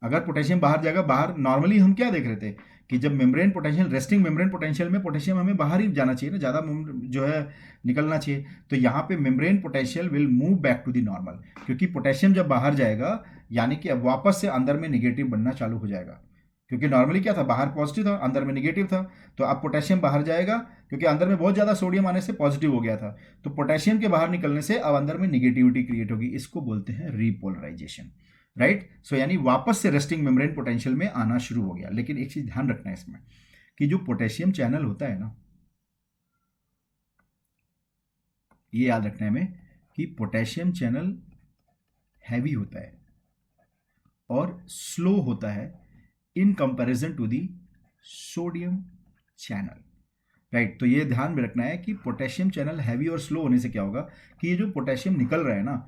अगर पोटेशियम बाहर जाएगा, बाहर नॉर्मली हम क्या देख रहे थे कि जब membrane potential, resting membrane potential में पोटेशियम हमें बाहर ही जाना चाहिए ना, ज़्यादा जो है निकलना चाहिए। तो यहाँ पे membrane potential will move back to the normal, क्योंकि पोटेशियम जब बाहर जाएगा यानी कि अब वापस से अंदर में निगेटिव बनना चालू हो जाएगा, क्योंकि नॉर्मली क्या था, बाहर पॉजिटिव था अंदर में निगेटिव था। तो अब पोटेशियम बाहर जाएगा क्योंकि अंदर में बहुत ज़्यादा सोडियम आने से पॉजिटिव हो गया था, तो पोटेशियम के बाहर निकलने से अब अंदर में निगेटिविटी क्रिएट होगी, इसको बोलते हैं रीपोलराइजेशन, राइट। सो यानी वापस से रेस्टिंग मेम्ब्रेन पोटेंशियल में आना शुरू हो गया। लेकिन एक चीज ध्यान रखना है इसमें कि जो पोटेशियम चैनल होता है ना, ये याद रखना है हमें कि पोटेशियम चैनल हैवी होता है और स्लो होता है in comparison to the sodium channel, right. तो ये ध्यान में रखना है कि पोटेशियम चैनल हैवी और स्लो होने से क्या होगा कि ये जो पोटेशियम निकल रहा है ना,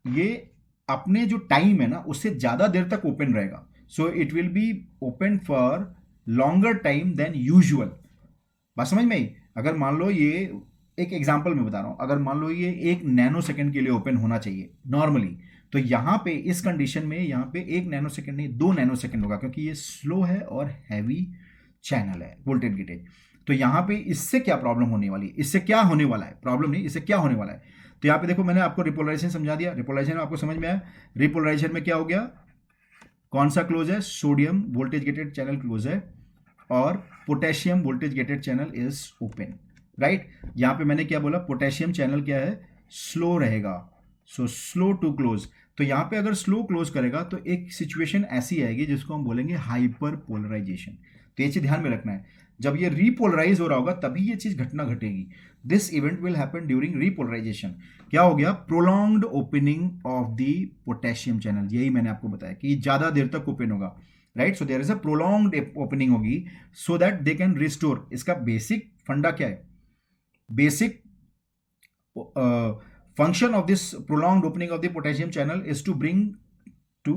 ये अपने जो टाइम है ना उससे ज़्यादा देर तक ओपन रहेगा. So it will be open for longer time than usual. बात समझ में आई. अगर मान लो ये एक एग्जांपल मैं बता रहा हूँ, अगर मान लो ये 1 नैनो सेकंड के लिए ओपन होना चाहिए नॉर्मली, तो यहाँ पे इस कंडीशन में यहाँ पे 1 नैनो सेकंड नहीं 2 नैनो सेकंड होगा, क्योंकि ये स्लो है और हैवी चैनल है वोल्टेज गेटेज. तो यहाँ पे इससे क्या प्रॉब्लम होने वाली है, इससे क्या होने वाला है, प्रॉब्लम नहीं, इससे क्या होने वाला है. तो यहाँ पे देखो मैंने आपको रिपोलराइजेशन समझा दिया. रिपोलराइजेशन आपको समझ में आया. रिपोलराइजेशन में क्या हो गया, कौन सा क्लोज है, sodium voltage gated channel close है और potassium voltage gated channel is open. Right. यहां पे मैंने क्या बोला, पोटेशियम चैनल क्या है, स्लो रहेगा. So slow to close. तो यहां पे अगर स्लो क्लोज करेगा तो एक सिचुएशन ऐसी आएगी जिसको हम बोलेंगे हाइपर पोलराइजेशन. तो ये चीज ध्यान में रखना है. जब ये रीपोलराइज हो रहा होगा तभी ये चीज घटना घटेगी. This event will happen during repolarisation. क्या हो गया, prolonged opening of the potassium channel. यही मैंने आपको बताया कि ज्यादा देर तक ओपन होगा. Right. So there is a prolonged opening होगी so that they can restore. इसका बेसिक फंडा क्या है, basic function of this prolonged opening of the potassium channel is to bring to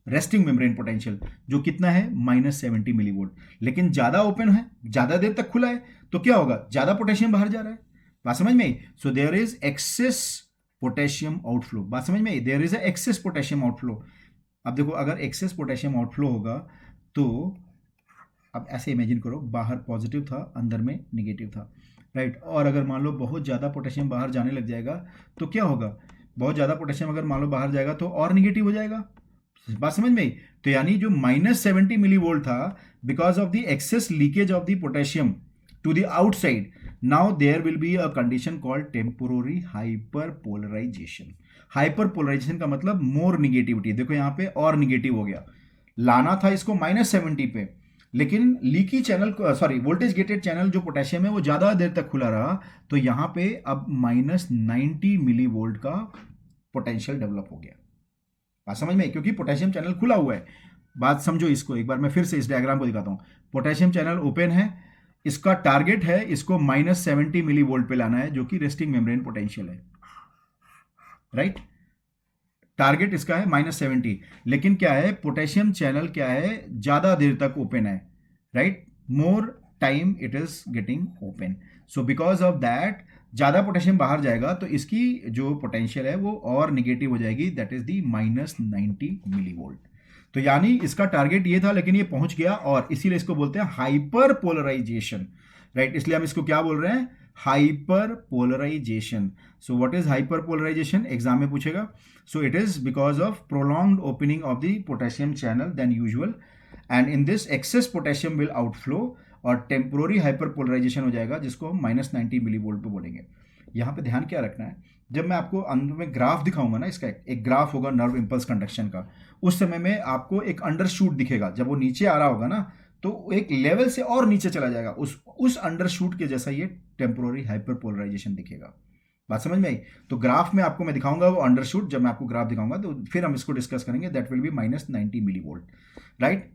resting membrane potential, जो कितना है -70 millivolt. लेकिन ज्यादा ओपन है, ज्यादा देर तक खुला है, तो क्या होगा, ज्यादा पोटेशियम बाहर जा रहा है. बात समझ में आई. So there is excess potassium outflow. बात समझ में आई. There is a excess potassium outflow. अब देखो अगर एक्सेस पोटेशियम आउटफ्लो होगा तो अब ऐसे इमेजिन करो, बाहर पॉजिटिव था, अंदर में निगेटिव था. राइट. और अगर मान लो बहुत ज़्यादा पोटेशियम बाहर जाने लग जाएगा तो क्या होगा, बहुत ज़्यादा पोटेशियम अगर मान लो बाहर जाएगा तो और निगेटिव हो जाएगा. बात समझ में आई. तो यानी जो -70 मिलीवोल्ट था because of the excess leakage of the potassium to the outside, now there will be a condition called temporary hyperpolarisation. Hyperpolarisation का मतलब मोर निगेटिविटी. देखो यहाँ पे और निगेटिव हो गया, लाना था इसको -70 पे, लेकिन leaky channel, sorry voltage gated channel जो पोटेशियम है वो ज्यादा देर तक खुला रहा, तो यहां पे अब -90 मिली वोल्ट का पोटेंशियल डेवलप हो गया. बात समझ में, क्योंकि पोटेशियम चैनल खुला हुआ है. बात समझो इसको एक बार मैं फिर से इस डायग्राम को दिखाता हूं. पोटेशियम चैनल ओपन है, इसका टारगेट है इसको -70 मिली वोल्ट पे लाना है, जो कि रेस्टिंग मेम्ब्रेन पोटेंशियल है. राइट. टारगेट इसका है -70, लेकिन क्या है, पोटेशियम चैनल क्या है, ज्यादा देर तक ओपन है. Right. More time it is getting open. So because of that ज्यादा पोटेशियम बाहर जाएगा तो इसकी जो पोटेंशियल है वो और निगेटिव हो जाएगी, that is the -90 millivolt. तो यानी इसका टारगेट ये था लेकिन ये पहुंच गया, और इसीलिए इसको बोलते हैं हाइपर पोलराइजेशन. राइट. इसलिए हम इसको क्या बोल रहे हैं, hyperpolarisation. So what is hyperpolarisation, exam में पूछेगा. So it is because of prolonged opening of the potassium channel than usual, and in this excess potassium will outflow और temporary hyperpolarization हो जाएगा, जिसको हम -90 मिलीवोल्ट पे बोलेंगे. यहाँ पे ध्यान क्या रखना है, जब मैं आपको अंत में ग्राफ दिखाऊंगा ना, इसका एक ग्राफ होगा नर्व इम्पल्स कंडक्शन का, उस समय में आपको एक अंडरशूट दिखेगा. जब वो नीचे आ रहा होगा ना तो एक लेवल से और नीचे चला जाएगा, उस अंडरशूट के जैसा ये टेम्पोररी हाइपरपोलराइजेशन दिखेगा. बात समझ में आई. तो ग्राफ में आपको मैं दिखाऊंगा वो अंडरशूट, जब मैं आपको ग्राफ दिखाऊंगा तो फिर हम इसको डिस्कस करेंगे. That will be -90 millivolt. Right.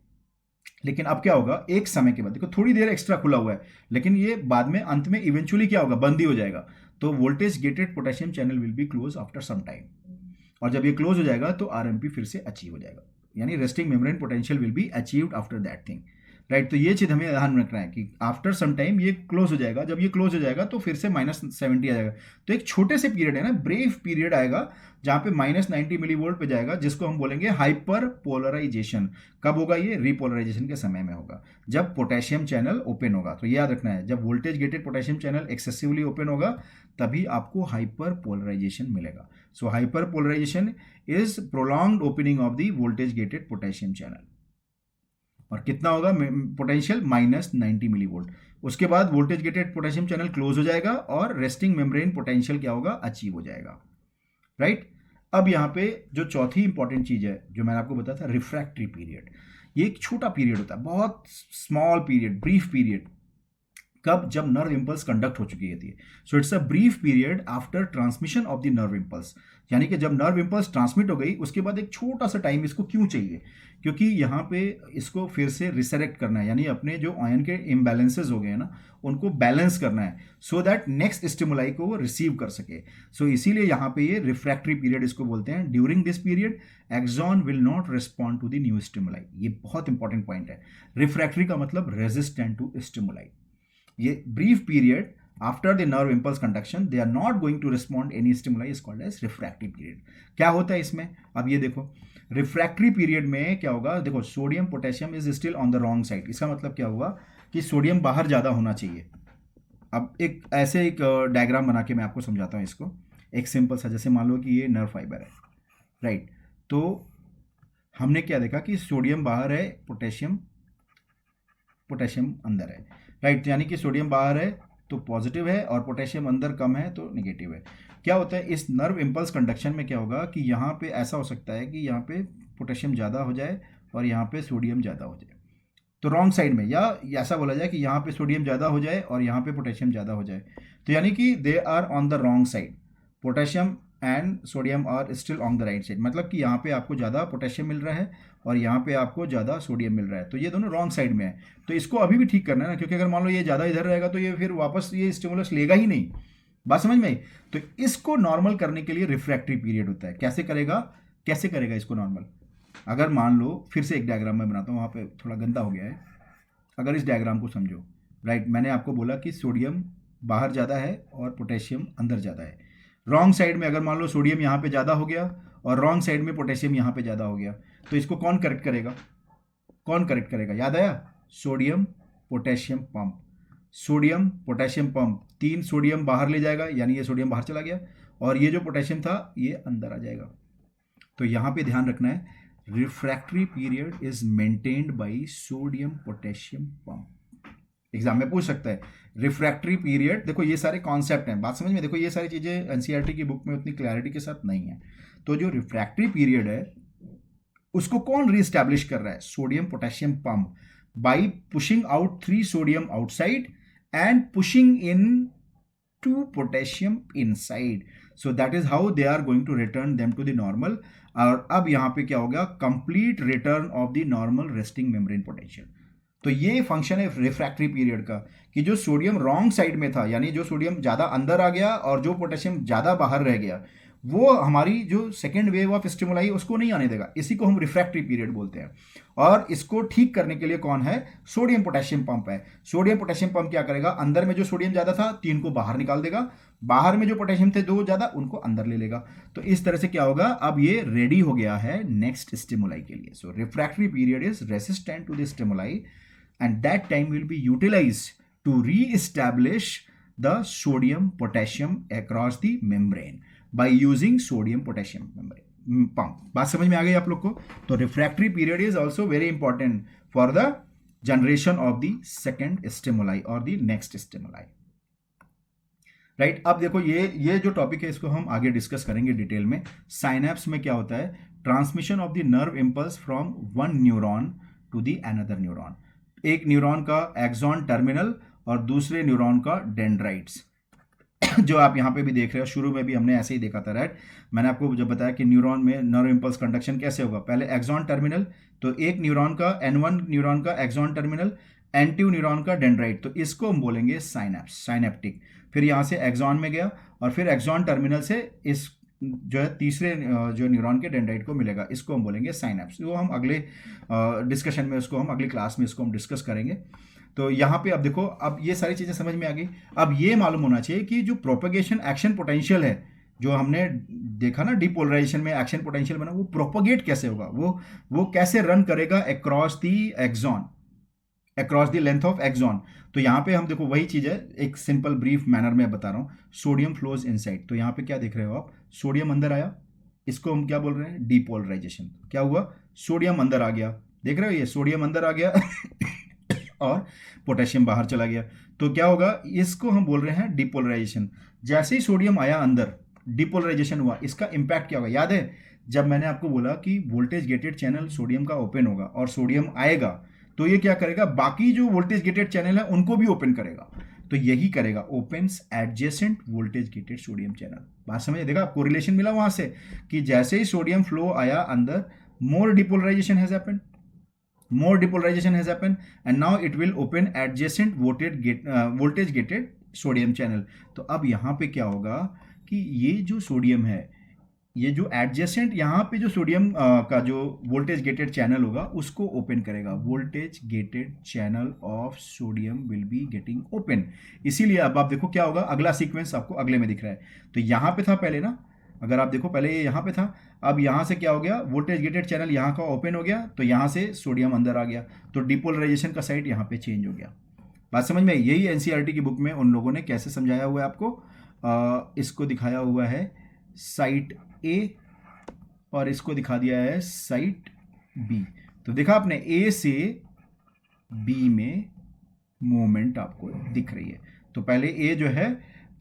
लेकिन अब क्या होगा, एक समय के बाद देखो थोड़ी देर एक्स्ट्रा खुला हुआ है, लेकिन ये बाद में अंत में इवेंचुअली क्या होगा, बंद ही हो जाएगा. तो voltage gated potassium channel will be close after some time, और जब ये क्लोज हो जाएगा तो आरएमपी फिर से अचीव हो जाएगा, यानी resting membrane potential will be achieved after that thing. Right. तो ये चीज हमें ध्यान में रखना है कि आफ्टर सम टाइम ये क्लोज हो जाएगा. जब ये क्लोज हो जाएगा तो फिर से -70 आ जाएगा. तो एक छोटे से पीरियड है ना, ब्रीफ पीरियड आएगा जहां पे -90 मिली वोल्ट पे जाएगा, जिसको हम बोलेंगे हाइपर पोलराइजेशन. कब होगा ये, रीपोलराइजेशन के समय में होगा, जब पोटेशियम चैनल ओपन होगा. तो याद रखना है, जब voltage gated potassium channel excessively open होगा तभी आपको हाइपर पोलराइजेशन मिलेगा. So hyperpolarisation is prolonged opening of the voltage gated potassium channel. और कितना होगा पोटेंशियल, -90 मिली वोल्ट. उसके बाद voltage gated potassium channel close हो जाएगा और रेस्टिंग मेम्ब्रेन पोटेंशियल क्या होगा, अचीव हो जाएगा. राइट. अब यहां पे जो चौथी इंपॉर्टेंट चीज है जो मैंने आपको बताया था, रिफ्रैक्टरी पीरियड. ये एक छोटा पीरियड होता है, बहुत स्मॉल पीरियड, ब्रीफ पीरियड. कब? जब नर्व इम्पल्स कंडक्ट हो चुकी होती है। So it's a brief period after transmission of the nerve impulse, यानी कि जब नर्व इम्पल्स ट्रांसमिट हो गई उसके बाद एक छोटा सा टाइम इसको क्यों चाहिए? क्योंकि यहाँ पे इसको फिर से रिसेरेक्ट करना है, यानी अपने जो आयन के इम्बैलेंसेज हो गए हैं ना उनको बैलेंस करना है, सो दैट नेक्स्ट स्टिमुलाई को वो रिसीव कर सके। सो इसीलिए यहाँ पे ये रिफ्रैक्टरी पीरियड इसको बोलते हैं। During this period axon will not respond to the new stimuli. ये बहुत इंपॉर्टेंट पॉइंट है। रिफ्रैक्टरी का मतलब रेजिस्टेंट टू स्टिमुलाई। ये brief period after the nerve impulse conduction they are not going to respond any stimuli is called as refractory period. क्या होता है इसमें? अब ये देखो, रिफ्रैक्टरी पीरियड में क्या होगा? देखो, sodium potassium is still on the wrong side. इसका मतलब क्या हुआ कि सोडियम बाहर ज़्यादा होना चाहिए। अब एक ऐसे एक डायग्राम बना के मैं आपको समझाता हूँ इसको। एक सिंपल सा, जैसे मान लो कि ये नर्व फाइबर है, राइट? तो हमने क्या देखा कि सोडियम बाहर है, पोटेशियम अंदर है, राइट? यानी कि सोडियम बाहर है तो पॉजिटिव है और पोटेशियम अंदर कम है तो नेगेटिव है। क्या होता है इस नर्व इम्पल्स कंडक्शन में? क्या होगा कि यहाँ पे ऐसा हो सकता है कि यहाँ पे पोटेशियम ज़्यादा हो जाए और यहाँ पे सोडियम ज़्यादा हो जाए, तो रॉन्ग साइड में, या ऐसा बोला जाए कि यहाँ पे सोडियम ज़्यादा हो जाए और यहाँ पे पोटेशियम ज़्यादा हो जाए। तो यानी कि they are on the wrong side, potassium and sodium are still on the right side. मतलब कि यहाँ पे आपको ज़्यादा पोटेशियम मिल रहा है और यहाँ पे आपको ज़्यादा सोडियम मिल रहा है, तो ये दोनों रॉन्ग साइड में है। तो इसको अभी भी ठीक करना है ना, क्योंकि अगर मान लो ये ज़्यादा इधर रहेगा तो ये फिर वापस ये स्टिमुलस लेगा ही नहीं। बात समझ में आई? तो इसको नॉर्मल करने के लिए रिफ्रैक्टरी पीरियड होता है। कैसे करेगा? कैसे करेगा इसको नॉर्मल? अगर मान लो, फिर से एक डायग्राम मैं बनाता हूँ, वहाँ पे थोड़ा गंदा हो गया है। अगर इस डायग्राम को समझो, राइट? मैंने आपको बोला कि सोडियम बाहर ज़्यादा है और पोटेशियम अंदर ज़्यादा है। रॉन्ग साइड में अगर मान लो सोडियम यहाँ पे ज़्यादा हो गया और रॉन्ग साइड में पोटेशियम यहाँ पे ज़्यादा हो गया, तो इसको कौन करेक्ट करेगा? कौन करेक्ट करेगा? याद आया? Sodium potassium pump. Sodium potassium pump, 3 sodium बाहर ले जाएगा, यानी ये सोडियम बाहर चला गया और ये जो पोटेशियम था ये अंदर आ जाएगा। तो यहाँ पे ध्यान रखना है, refractory period is maintained by sodium potassium pump. Exam में पूछ सकता है रिफ्रैक्टरी पीरियड। देखो ये सारे कॉन्सेप्ट हैं, बात समझ में? देखो ये सारी चीजें एनसीईआरटी की बुक में उतनी क्लैरिटी के साथ नहीं है। तो जो रिफ्रैक्टरी पीरियड है उसको कौन रीस्टैब्लिश कर रहा है? Sodium potassium pump, by pushing out 3 sodium outside and pushing in 2 potassium inside. So that is how they are going to return them to the normal. और अब यहां पे क्या होगा? Complete return of the normal resting membrane potential. तो ये function है refractory period का, कि जो सोडियम रॉन्ग साइड में था, यानी जो सोडियम ज्यादा अंदर आ गया और जो पोटेशियम ज्यादा बाहर रह गया, वो हमारी जो सेकेंड वेव ऑफ स्टिमुलाई उसको नहीं आने देगा। इसी को हम रिफ्रैक्टरी पीरियड बोलते हैं। और इसको ठीक करने के लिए कौन है? सोडियम पोटेशियम पंप है। सोडियम पोटेशियम पंप क्या करेगा? अंदर में जो सोडियम ज्यादा था 3 को बाहर निकाल देगा, बाहर में जो पोटेशियम थे 2 ज्यादा उनको अंदर ले लेगा। तो इस तरह से क्या होगा? अब ये रेडी हो गया है नेक्स्ट स्टिमुलाई के लिए। So refractory period is resistant to the stimuli and that time will be utilized to re-establish the sodium potassium across the membrane by using sodium potassium membrane pump। बात समझ में आ गई आप लोग को? तो refractory period is also very important for the generation of the second stimuli or the next stimuli, right? अब देखो ये जो टॉपिक है इसको हम आगे डिस्कस करेंगे डिटेल में। साइनैप्स में क्या होता है? Transmission of the nerve impulse from one neuron to the another neuron. एक न्यूरॉन का एक्सॉन टर्मिनल और दूसरे न्यूरॉन का डेंड्राइट्स, जो आप यहाँ पे भी देख रहे हो। शुरू में भी हमने ऐसे ही देखा था, राइट? मैंने आपको जब बताया कि न्यूरॉन में नर्व इम्पल्स कंडक्शन कैसे होगा। पहले एक्सॉन टर्मिनल, तो एक न्यूरॉन का N1 न्यूरॉन का एक्सॉन टर्मिनल, N2 न्यूरॉन का डेंड्राइट, तो इसको हम बोलेंगे साइनैप्स, साइनेप्टिक। फिर यहाँ से एक्सॉन में गया और फिर एक्सॉन टर्मिनल से इस जो है तीसरे जो न्यूरॉन के डेंड्राइट को मिलेगा, इसको हम बोलेंगे साइनैप्स। वो हम अगले डिस्कशन में उसको हम अगली क्लास में इसको हम डिस्कस करेंगे। तो यहाँ पे अब देखो, अब ये सारी चीज़ें समझ में आ गई। अब ये मालूम होना चाहिए कि जो प्रोपेगेशन एक्शन पोटेंशियल है, जो हमने देखा ना डिपोलराइजेशन में एक्शन पोटेंशियल बना, वो प्रोपोगेट कैसे होगा, वो कैसे रन करेगा across the axon, across the length of axon. तो यहाँ पे हम देखो वही चीज़ है, एक सिंपल ब्रीफ मैनर में बता रहा हूँ। सोडियम फ्लोज इनसाइड, तो यहाँ पे क्या देख रहे हो आप? सोडियम अंदर आया, इसको हम क्या बोल रहे हैं? डिपोलराइजेशन। क्या हुआ? सोडियम अंदर आ गया, देख रहे हो? ये सोडियम अंदर आ गया और पोटेशियम बाहर चला गया, तो क्या होगा? इसको हम बोल रहे हैं डिपोलराइजेशन। जैसे ही सोडियम आया अंदर, डिपोलराइजेशन हुआ, इसका इंपैक्ट क्या होगा? याद है जब मैंने आपको बोला कि वोल्टेज गेटेड चैनल सोडियम का ओपन होगा और सोडियम आएगा, तो ये क्या करेगा? बाकी जो वोल्टेज गेटेड चैनल है उनको भी ओपन करेगा। तो यही करेगा, opens adjacent voltage gated sodium channel. बात समझे, देखा कोरिलेशन मिला वहां से कि जैसे ही सोडियम फ्लो आया अंदर, more depolarization has happened, more depolarization has happened and now it will open adjacent voltage gated sodium channel। तो अब यहाँ पे क्या होगा कि ये जो सोडियम है, ये जो एडजेसेंट यहाँ पे जो सोडियम का जो वोल्टेज गेटेड चैनल होगा उसको ओपन करेगा। Voltage gated channel of sodium will be getting open. इसीलिए अब आप देखो क्या होगा, अगला सीक्वेंस आपको अगले में दिख रहा है। तो यहाँ पे था पहले ना, अगर आप देखो पहले ये यहाँ पे था, अब यहाँ से क्या हो गया, वोल्टेज गेटेड चैनल यहाँ का ओपन हो गया, तो यहाँ से सोडियम अंदर आ गया, तो डिपोलराइजेशन का साइड यहाँ पे चेंज हो गया। बात समझ में? यही एनसीईआरटी की बुक में उन लोगों ने कैसे समझाया हुआ है आपको, इसको दिखाया हुआ है साइट ए और इसको दिखा दिया है साइट बी। तो देखा आपने ए से बी में मूवमेंट आपको दिख रही है। तो पहले ए जो है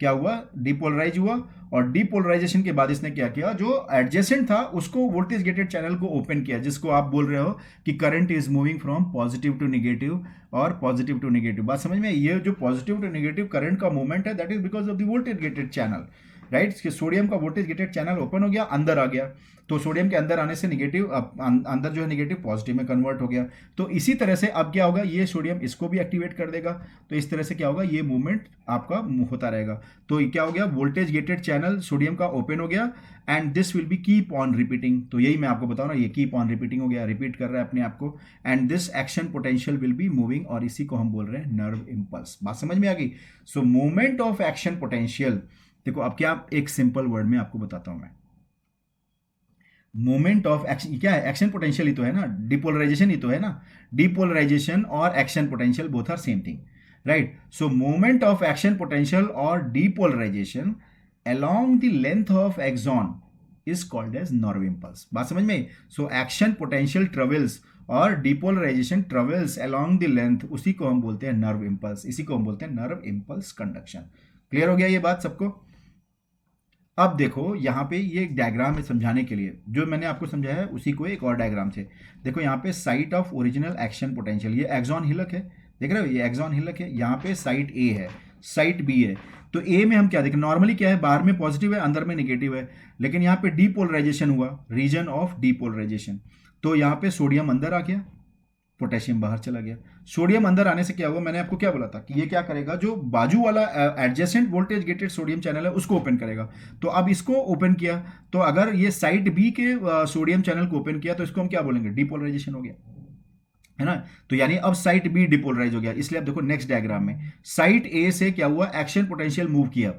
क्या हुआ, डिपोलराइज हुआ, और डिपोलराइजेशन के बाद इसने क्या किया, जो एडजेसेंट था उसको वोल्टेज गेटेड चैनल को ओपन किया, जिसको आप बोल रहे हो कि current is moving from positive to negative और पॉजिटिव टू नेगेटिव। बात समझ में? ये जो पॉजिटिव टू नेगेटिव करंट का मूवमेंट है that is because of the voltage gated channel, right. Sodium का वोल्टेज गेटेड चैनल ओपन हो गया, अंदर आ गया, तो सोडियम के अंदर आने से नेगेटिव अंदर जो है नेगेटिव पॉजिटिव में कन्वर्ट हो गया। तो इसी तरह से अब क्या होगा, ये सोडियम इसको भी एक्टिवेट कर देगा, तो इस तरह से क्या होगा, ये मूवमेंट आपका होता रहेगा। तो क्या हो गया, वोल्टेज गेटेड चैनल सोडियम का ओपन हो गया and this will be keep on repeating. तो यही मैं आपको बताऊं ना, ये कीप ऑन रिपीटिंग हो गया, रिपीट कर रहा है अपने आप को, and this action potential will be moving, और इसी को हम बोल रहे हैं नर्व इंपल्स। बात समझ में आ गई? So movement of action potential, देखो अब क्या, एक सिंपल वर्ड में आपको बताता हूं मैं, मोमेंट ऑफ एक्शन क्या है, एक्शन पोटेंशियल ही तो है ना, डिपोलराइजेशन ही तो है ना। डिपोलराइजेशन और action potential both are same thing, right. So moment of action potential और depolarisation along the length of axon is called as nerve impulse। बात समझ में? सो एक्शन पोटेंशियल ट्रेवल्स और depolarisation travels along the length, उसी को हम बोलते हैं नर्व इंपल्स, इसी को हम बोलते हैं नर्व इंपल्स कंडक्शन। क्लियर हो गया ये बात सबको? अब देखो यहाँ पे ये एक डायग्राम है समझाने के लिए, जो मैंने आपको समझाया है उसी को एक और डायग्राम से। देखो यहाँ पे site of original action potential, ये एक्सॉन हिलक है, देख रहे हो, ये एक्सॉन हिलक है। यहाँ पे साइट ए है, साइट बी है। तो ए में हम क्या देखें, नॉर्मली क्या है, बाहर में पॉजिटिव है, अंदर में नेगेटिव है, लेकिन यहाँ पे डीपोलराइजेशन हुआ, रीजन ऑफ डीपोलराइजेशन। तो यहाँ पे सोडियम अंदर आ गया, पोटेशियम बाहर चला गया। सोडियम अंदर आने से क्या हुआ, मैंने आपको क्या बोला था कि ये क्या करेगा, जो बाजू वाला adjacent voltage gated sodium channel है उसको ओपन करेगा। तो अब इसको ओपन किया, तो अगर ये साइट बी के सोडियम चैनल को ओपन किया तो इसको हम क्या बोलेंगे, डिपोलराइजेशन हो गया, है ना। तो यानी अब साइट बी डिपोलराइज हो गया। इसलिए अब देखो नेक्स्ट डायग्राम में साइट ए से क्या हुआ, एक्शन पोटेंशियल मूव किया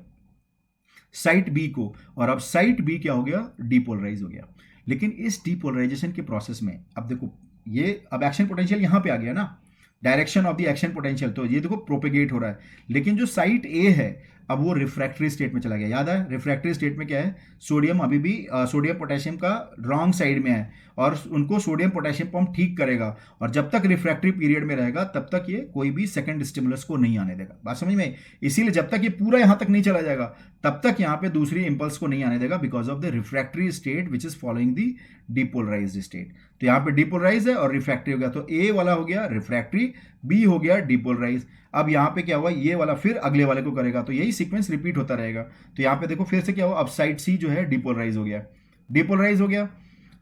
साइट बी को, और अब साइट बी क्या हो गया, डिपोलराइज हो गया। लेकिन इस डिपोलराइजेशन के प्रोसेस में अब देखो, ये अब एक्शन पोटेंशियल यहां पे आ गया ना, direction of the action potential, तो ये देखो प्रोपेगेट हो रहा है। लेकिन जो साइट ए है अब वो रिफ्रैक्टरी स्टेट में चला गया। याद है रिफ्रैक्टरी स्टेट में क्या है, सोडियम अभी भी सोडियम पोटेशियम का रॉन्ग साइड में है, और उनको सोडियम पोटेशियम पंप ठीक करेगा, और जब तक रिफ्रैक्टरी पीरियड में रहेगा तब तक ये कोई भी सेकंड स्टिमुलस को नहीं आने देगा। बात समझ में? इसीलिए जब तक ये पूरा यहां तक नहीं चला जाएगा तब तक यहां पे दूसरी इंपल्स को नहीं आने देगा, because of the refractory state which is following the depolarized state. तो यहां पे डिपोलराइज है और रिफ्रैक्टरी हो गया, तो ए वाला हो गया रिफ्रैक्टरी, बी हो गया डिपोलराइज। अब यहां पे क्या हुआ, ये वाला फिर अगले वाले को करेगा, तो यही सीक्वेंस रिपीट होता रहेगा। तो यहां पे देखो फिर से क्या हुआ, अब साइड सी जो है डिपोलराइज हो गया, डिपोलराइज हो गया,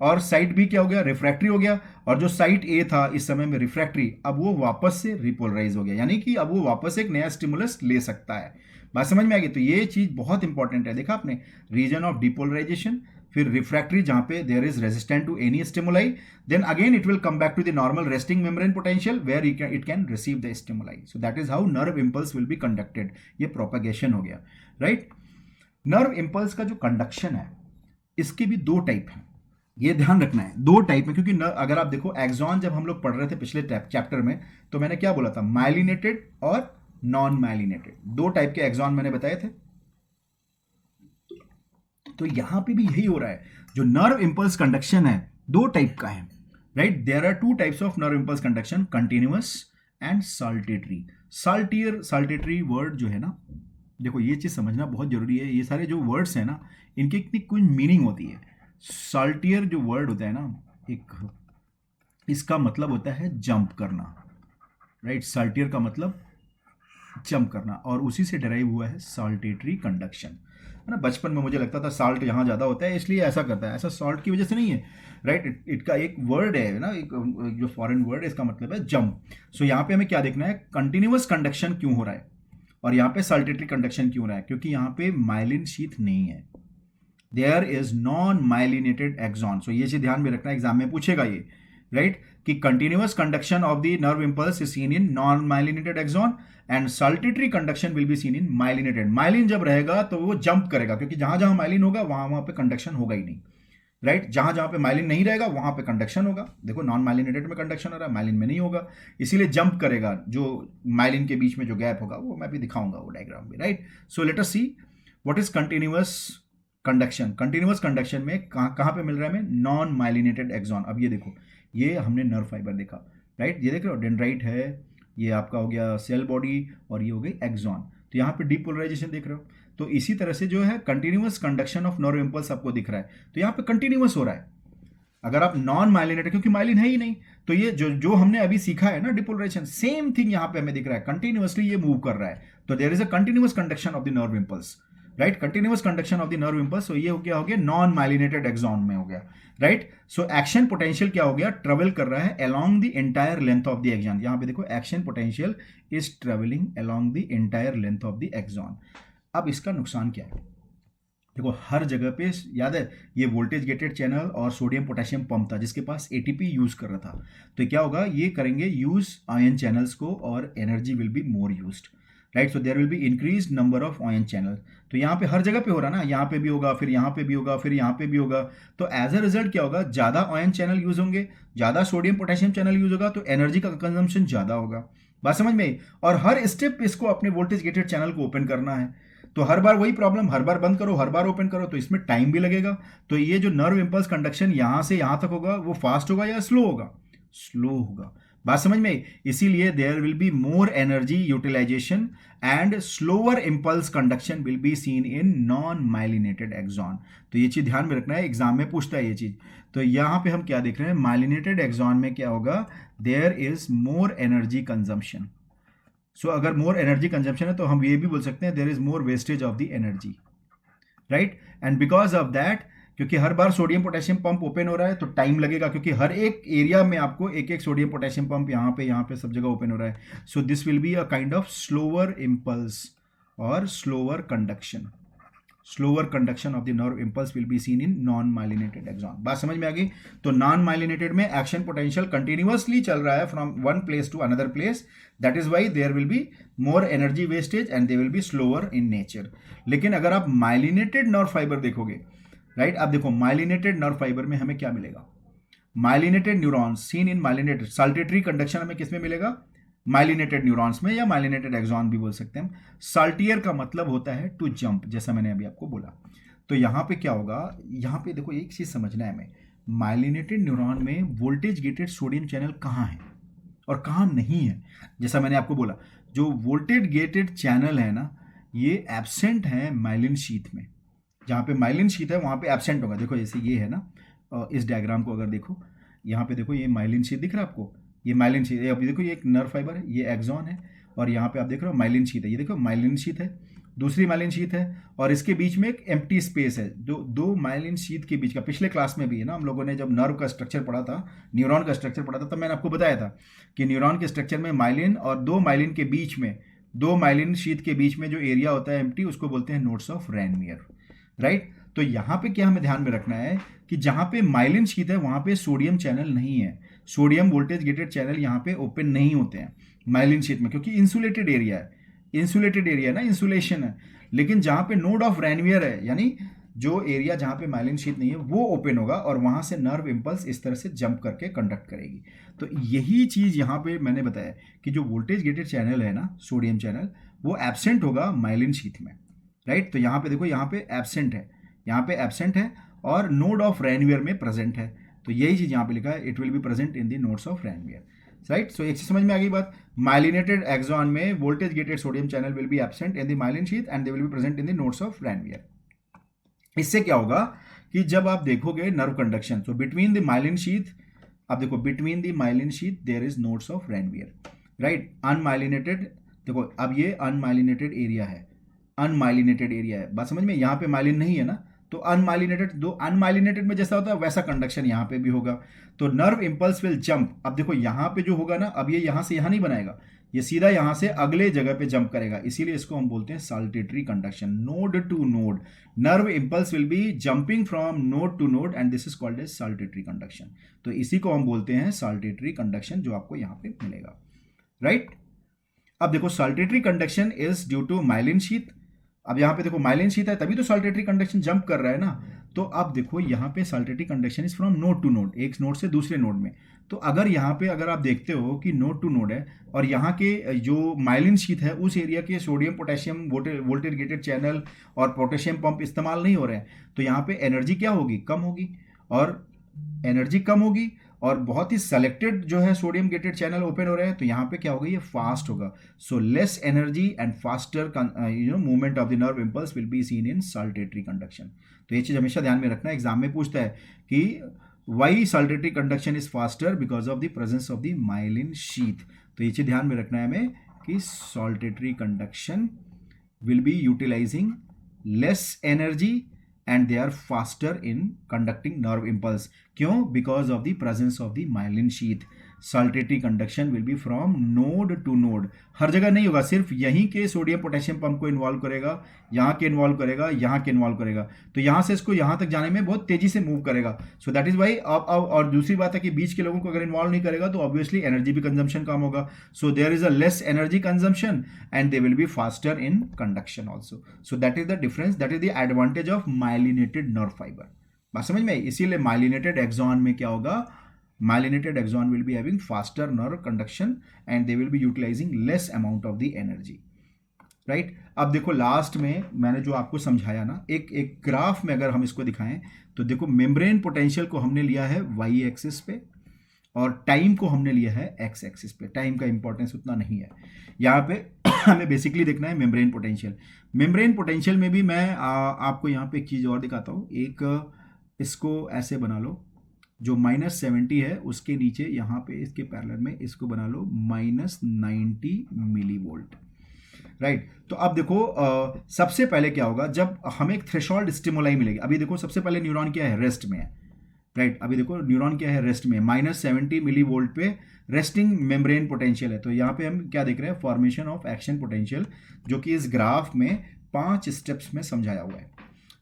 और साइड बी क्या हो गया, रिफ्रैक्टरी हो गया, और जो साइड ए था इस समय में रिफ्रैक्टरी, अब वो वापस से रिपोलराइज हो गया, यानी कि अब वो वापस एक नया स्टिमुलस ले सकता है। बात समझ में आ गई? तो ये चीज बहुत इंपॉर्टेंट है। देखा आपने, रीजन ऑफ डिपोलराइजेशन, फिर रिफ्रैक्टरी जहां पे there is resistant to any stimuli, then again it will come back to the normal resting membrane potential where it can receive the stimuli. So that is how nerve impulse will be conducted. ये propagation हो गया, right. Nerve impulse का जो conduction है इसके भी दो type हैं, ये ध्यान रखना है, दो टाइप में। क्योंकि अगर आप देखो एक्सॉन जब हम लोग पढ़ रहे थे पिछले चैप्टर में, तो मैंने क्या बोला था, माइलिनेटेड और नॉन माइलिनेटेड, दो टाइप के एक्सॉन मैंने बताए थे। तो यहां पे भी यही हो रहा है, जो नर्व इंपल्स कंडक्शन है दो टाइप का है, right. There are two types of nerve impulse conduction, continuous and saltatory. Saltatory word जो है ना, देखो ये चीज समझना बहुत जरूरी है। ये सारे जो वर्ड्स हैं ना, इनकी इतनी कुछ मीनिंग होती है। साल्टियर जो वर्ड होता है ना, एक इसका मतलब होता है जंप करना, राइट। साल्टियर का मतलब जंप करना, और उसी से डिराइव हुआ है साल्टेटरी कंडक्शन, है ना। बचपन में मुझे लगता था साल्ट यहाँ ज़्यादा होता है इसलिए ऐसा करता है, ऐसा सॉल्ट की वजह से नहीं है, राइट। इट का एक वर्ड है ना, एक जो फॉरेन वर्ड है, इसका मतलब है जंप। सो यहाँ पे हमें क्या देखना है, कंटिन्यूअस कंडक्शन क्यों हो रहा है और यहाँ पे साल्टेटरी कंडक्शन क्यों हो रहा है, क्योंकि यहाँ पे माइलिन शीथ नहीं है, there is non myelinated axon. So ये चीज ध्यान में रखना, एग्जाम में पूछेगा ये, राइट, कि continuous conduction of the nerve impulse is seen in non myelinated axon and saltatory conduction will be seen in myelinated. Myelin जब रहेगा तो वो जंप करेगा, क्योंकि जहां जहां माइलिन होगा वहां वहां पे कंडक्शन होगा ही नहीं, राइट। जहां जहां पे माइलिन नहीं रहेगा वहां पे कंडक्शन होगा। देखो नॉन माइलिनेटेड में कंडक्शन हो रहा है, माइलिन में नहीं होगा, इसीलिए जंप करेगा। जो माइलिन के बीच में जो गैप होगा वो मैं भी दिखाऊंगा वो डायग्राम में, right. So let us see what is continuous conduction. Continuous conduction में कहां पे मिल रहा है हमें, नॉन माइलिनेटेड एक्सॉन। अब ये देखो, ये हमने नर्व फाइबर देखा, राइट, ये देख रहे हो डेंड्राइट है, ये आपका हो गया सेल बॉडी, और ये हो गई एक्सॉन। तो यहाँ पे डीपोलराइजेशन देख रहे हो। तो इसी तरह से जो है continuous conduction of nerve impulse आपको दिख रहा है, तो यहाँ पे कंटिन्यूअस हो रहा है। अगर आप नॉन माइलिनेटेड, क्योंकि माइलिन है ही नहीं, तो ये जो जो हमने अभी सीखा है ना डिपोलराइजेशन, सेम थिंग यहाँ पे हमें दिख रहा है, कंटिन्यूअसली ये मूव कर रहा है। तो there is a continuous conduction of the nerve impulse, right, continuous conduction of the nerve impulse. तो ये हो गया नॉन माइलिनेटेड एक्सॉन में हो गया, राइट। सो एक्शन पोटेंशियल क्या हो गया, ट्रेवल कर रहा है along the entire length of the axon. यहां पे देखो action potential is travelling along the entire length of the axon. अब इसका नुकसान क्या है, देखो हर जगह पे याद है ये वोल्टेज गेटेड चैनल और सोडियम पोटेशियम पंप था जिसके पास एटीपी यूज कर रहा था। तो क्या होगा, ये करेंगे यूज आयन चैनल्स को और energy will be more used, right. So there will be increase number of ion channel. तो यहाँ पे हर जगह पे हो रहा है ना, यहाँ पे भी होगा, फिर यहाँ पे भी होगा, फिर यहाँ पे भी होगा। तो एज अ रिजल्ट क्या होगा, ज्यादा आयन चैनल यूज होंगे, ज्यादा सोडियम पोटेशियम चैनल यूज होगा, तो एनर्जी का कंजम्पशन ज्यादा होगा। बात समझ में आई। और हर स्टेप इसको अपने वोल्टेज गेटेड चैनल को ओपन करना है, तो हर बार वही प्रॉब्लम, हर बार बंद करो हर बार ओपन करो, तो इसमें टाइम भी लगेगा। तो ये जो नर्व इंपल्स कंडक्शन यहां से यहां तक होगा वो फास्ट होगा या स्लो होगा, स्लो होगा। बात समझ में आई। इसीलिए there will be more energy utilisation and slower impulse conduction will be seen in non myelinated axon. तो ये चीज ध्यान में रखना है, एग्जाम में पूछता है ये चीज। तो यहां पे हम क्या देख रहे हैं, माइलिनेटेड एक्सॉन में क्या होगा, there is more energy consumption. So अगर मोर एनर्जी कंजम्पशन है तो हम ये भी बोल सकते हैं there is more wastage of the energy, right. And because of that, क्योंकि हर बार सोडियम पोटेशियम पंप ओपन हो रहा है तो टाइम लगेगा, क्योंकि हर एक एरिया में आपको एक एक सोडियम पोटेशियम पंप यहाँ पे सब जगह ओपन हो रहा है। So this will be a kind of slower impulse और slower conduction. Slower conduction of the nerve impulse will be seen in non myelinated axon. बात समझ में आ गई। तो नॉन माइलिनेटेड में एक्शन पोटेंशियल कंटिन्यूअसली चल रहा है from one place to another place, that is why there will be more energy wastage and they will be slower in nature. लेकिन अगर आप माइलिनेटेड नर्व फाइबर देखोगे, राइट, आप देखो माइलिनेटेड नर्व फाइबर में हमें क्या मिलेगा, myelinated neurons scene in myelinated, saltatory conduction हमें किसमें मिलेगा, माइलिनेटेड न्यूरॉन्स में, या माइलिनेटेड एक्सॉन भी बोल सकते हैं। साल्टियर का मतलब होता है टू जंप, जैसा मैंने अभी आपको बोला। तो यहाँ पे क्या होगा, यहाँ पे देखो एक चीज समझना है हमें, माइलिनेटेड न्यूरॉन में वोल्टेज गेटेड सोडियम चैनल कहाँ है और कहाँ नहीं है। जैसा मैंने आपको बोला, जो वोल्टेज गेटेड चैनल है ना, ये एब्सेंट है माइलिन शीथ में। जहाँ पे माइलिन शीथ है वहाँ पे एब्सेंट होगा। देखो जैसे ये है ना, इस डायग्राम को अगर देखो, यहाँ पे देखो ये माइलिन शीथ दिख रहा है आपको, ये माइलिन शीथ है। अभी देखो ये एक नर्व फाइबर है, ये एक्सॉन है, और यहाँ पे आप देख रहे हो माइलिन शीथ है। ये देखो माइलिन शीथ है, दूसरी माइलिन शीथ है, और इसके बीच में एक एम्प्टी स्पेस है। दो माइलिन शीथ के बीच का, पिछले क्लास में भी है ना, हम लोगों ने जब नर्व का स्ट्रक्चर पढ़ा था, न्यूरॉन का स्ट्रक्चर पढ़ा था, तब मैंने आपको बताया था कि न्यूरॉन के स्ट्रक्चर में माइलिन और दो माइलिन के बीच में, दो माइलिन शीथ के बीच में जो एरिया होता है एम्प्टी, उसको बोलते हैं नोड्स ऑफ रैनवियर, राइट। तो यहाँ पे क्या हमें ध्यान में रखना है कि जहाँ पे माइलिन शीथ है वहाँ पे सोडियम चैनल नहीं है, सोडियम वोल्टेज गेटेड चैनल यहाँ पे ओपन नहीं होते हैं माइलिन शीथ में, क्योंकि इंसुलेटेड एरिया है, इंसुलेटेड एरिया ना, इंसुलेशन है। लेकिन जहाँ पे नोड ऑफ रैनवियर है, यानी जो एरिया जहाँ पे माइलिन शीथ नहीं है, वो ओपन होगा और वहाँ से नर्व इंपल्स इस तरह से जंप करके कंडक्ट करेगी। तो यही चीज़ यहाँ पे मैंने बताया कि जो वोल्टेज गेटेड चैनल है ना, सोडियम चैनल, वो एब्सेंट होगा माइलिन शीथ में, राइट। तो यहाँ पे देखो, यहाँ पे एब्सेंट है, यहाँ पे एब्सेंट है, और नोड ऑफ रैनवियर में प्रेजेंट है। तो यही चीज यहाँ पे लिखा है, it will be present in the nodes of Ranvier, right. So एक चीज समझ में आ गई बात, माइलिनेटेड एक्सॉन में voltage gated sodium channel will be absent in the myelin sheath and they will be present in the nodes of Ranvier. इससे क्या होगा कि जब आप देखोगे nerve conduction, so between the myelin sheath, आप देखो between the myelin sheath there is nodes of Ranvier, right. Unmyelinated देखो अब ये अनमाइलिनेटेड एरिया है, अनमाइलिनेटेड एरिया है, बात समझ में, यहाँ पे माइलिन नहीं है ना, तो अनमाइलिनेटेड, दो अनमाइलिनेटेड में जैसा होता है वैसा कंडक्शन यहाँ पे भी होगा। तो नर्व इंपल्स विल जंप, अब देखो यहाँ पे जो होगा ना, अब ये यहाँ से यहाँ नहीं बनाएगा, ये सीधा यहाँ से अगले जगह पे जंप करेगा, इसीलिए इसको हम बोलते हैं saltatory conduction, node to node. Nerve impulse will be jumping from node to node and this is called as saltatory conduction. तो इसी को हम बोलते हैं साल्टेटरी कंडक्शन, जो आपको यहाँ पे मिलेगा, राइट। अब देखो saltatory conduction is due to myelin sheath, अब यहाँ पे देखो माइलिन शीथ है तभी तो साल्टेटरी कंडक्शन जंप कर रहा है ना। तो अब देखो यहाँ पे saltatory conduction is from node to node, एक नोड से दूसरे नोड में। तो अगर यहाँ पे अगर आप देखते हो कि नोड टू नोड है और यहाँ के जो माइलिन शीथ है उस एरिया के sodium potassium voltage gated channel और पोटेशियम पंप इस्तेमाल नहीं हो रहे हैं, तो यहाँ पे एनर्जी क्या होगी, कम होगी, और एनर्जी कम होगी और बहुत ही सेलेक्टेड जो है सोडियम गेटेड चैनल ओपन हो रहे हैं, तो यहाँ पे क्या होगा, ये फास्ट होगा। So less energy and faster movement of the nerve impulse will be seen in saltatory conduction. तो ये चीज हमेशा ध्यान में रखना, एग्जाम में पूछता है कि why saltatory conduction is faster, because of the presence of the myelin sheath. तो ये चीज ध्यान में रखना है हमें कि saltatory conduction will be utilising less energy and they are faster in conducting nerve impulse. क्यों? Because of the presence of the myelin sheath. Saltatory conduction will be from node to node. हर जगह नहीं होगा, सिर्फ यहीं के sodium potassium pump को involve करेगा, यहाँ के इन्वॉल्व करेगा, यहाँ के इन्वॉल्व करेगा, तो यहाँ से इसको यहाँ तक जाने में बहुत तेजी से मूव करेगा। सो दैट इज वाई अब और दूसरी बात है कि बीच के लोगों को अगर इन्वॉल्व नहीं करेगा तो ऑब्वियसली एनर्जी भी कंजम्पशन कम होगा। So there is a less energy consumption and they will be faster in conduction also. So that is the difference, that is the advantage of myelinated nerve fibre. बात समझ में? इसीलिए myelinated axon में क्या होगा, myelinated axon will be having faster nerve conduction and they will be utilizing less amount of the energy, right? अब देखो last में मैंने जो आपको समझाया ना, एक ग्राफ में अगर हम इसको दिखाएं तो देखो मेम्ब्रेन पोटेंशियल को हमने लिया है y एक्सिस पे और टाइम को हमने लिया है x एक्सिस पे। टाइम का इंपॉर्टेंस उतना नहीं है यहाँ पे हमें बेसिकली देखना है मेम्ब्रेन पोटेंशियल। मेम्ब्रेन पोटेंशियल में भी मैं आपको यहाँ पे एक चीज़ और दिखाता हूँ, एक इसको ऐसे बना लो, जो -70 है उसके नीचे यहाँ पे इसके पैरेलल में इसको बना लो -90 मिली वोल्ट, राइट। तो अब देखो सबसे पहले क्या होगा, जब हमें एक थ्रेशोल्ड स्टिमुलाई मिलेगी, अभी देखो सबसे पहले न्यूरॉन क्या है, रेस्ट में है, राइट। अभी देखो न्यूरॉन क्या है, रेस्ट में, -70 मिली वोल्ट पे रेस्टिंग मेम्ब्रेन पोटेंशियल है। तो यहाँ पे हम क्या देख रहे हैं, फॉर्मेशन ऑफ एक्शन पोटेंशियल, जो कि इस ग्राफ में 5 स्टेप्स में समझाया हुआ है,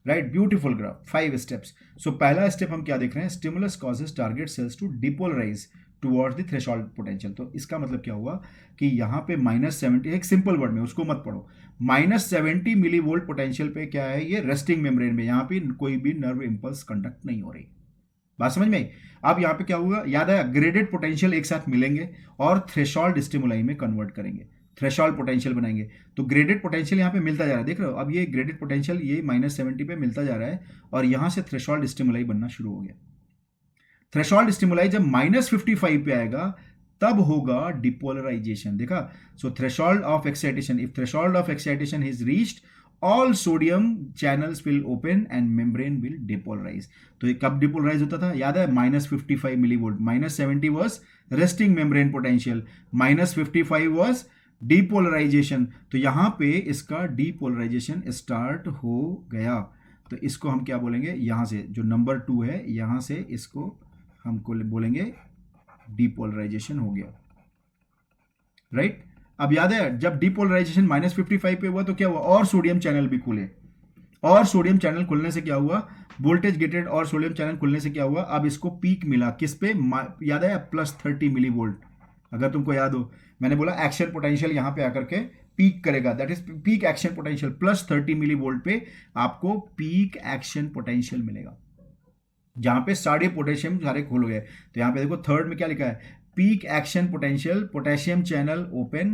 right. Beautiful graph, 5 steps. So पहला स्टेप हम क्या देख रहे हैं, stimulus causes target cells to depolarize towards the threshold potential. तो इसका मतलब क्या हुआ कि यहाँ पे -70, एक सिंपल वर्ड में, उसको मत पढ़ो, -70 मिली वोल्ट पोटेंशियल पे क्या है, ये रेस्टिंग मेम्ब्रेन में, यहाँ पे कोई भी नर्व इंपल्स कंडक्ट नहीं हो रही। बात समझ में? अब यहाँ पे क्या हुआ, याद है, ग्रेडेड पोटेंशियल एक साथ मिलेंगे और थ्रेशोल्ड स्टिमुलाई में कन्वर्ट करेंगे, थ्रेशोल्ड पोटेंशियल बनाएंगे। तो ग्रेडेड पोटेंशियल यहाँ पे मिलता जा रहा है, देख रहे हो, अब ये ग्रेडेड पोटेंशियल ये -70 पे मिलता जा रहा है और यहाँ से थ्रेशोल्ड स्टिमुलाई बनना शुरू हो गया। थ्रेशोल्ड स्टिमुलाई जब -55 पे आएगा तब होगा डिपोलराइजेशन, देखा। So threshold of excitation, if threshold of excitation is reached, all sodium channels will open and membrane will depolarize। तो ये कब डिपोलराइज होता था, याद है, -55 millivolt, -70 was resting membrane potential, -55 was depolarisation. तो यहाँ पे इसका डिपोलराइजेशन स्टार्ट हो गया। तो इसको हम क्या बोलेंगे, यहाँ से जो नंबर 2 है, यहाँ से इसको हमको बोलेंगे डिपोलराइजेशन हो गया, राइट। अब याद है, जब डिपोलराइजेशन -55 पे हुआ तो क्या हुआ, और सोडियम चैनल भी खुले, और सोडियम चैनल खुलने से क्या हुआ, वोल्टेज गेटेड और सोडियम चैनल खुलने से क्या हुआ, अब इसको पीक मिला किस पे, याद है, +30 मिली वोल्ट। अगर तुमको याद हो, मैंने बोला एक्शन पोटेंशियल यहाँ पे आकर के पीक करेगा, that is peak action potential, +30 millivolt पे आपको पीक एक्शन पोटेंशियल मिलेगा, जहां पे सारे पोटेशियम सारे खुल गए। तो यहाँ पे देखो थर्ड में क्या लिखा है, peak action potential, potassium channel open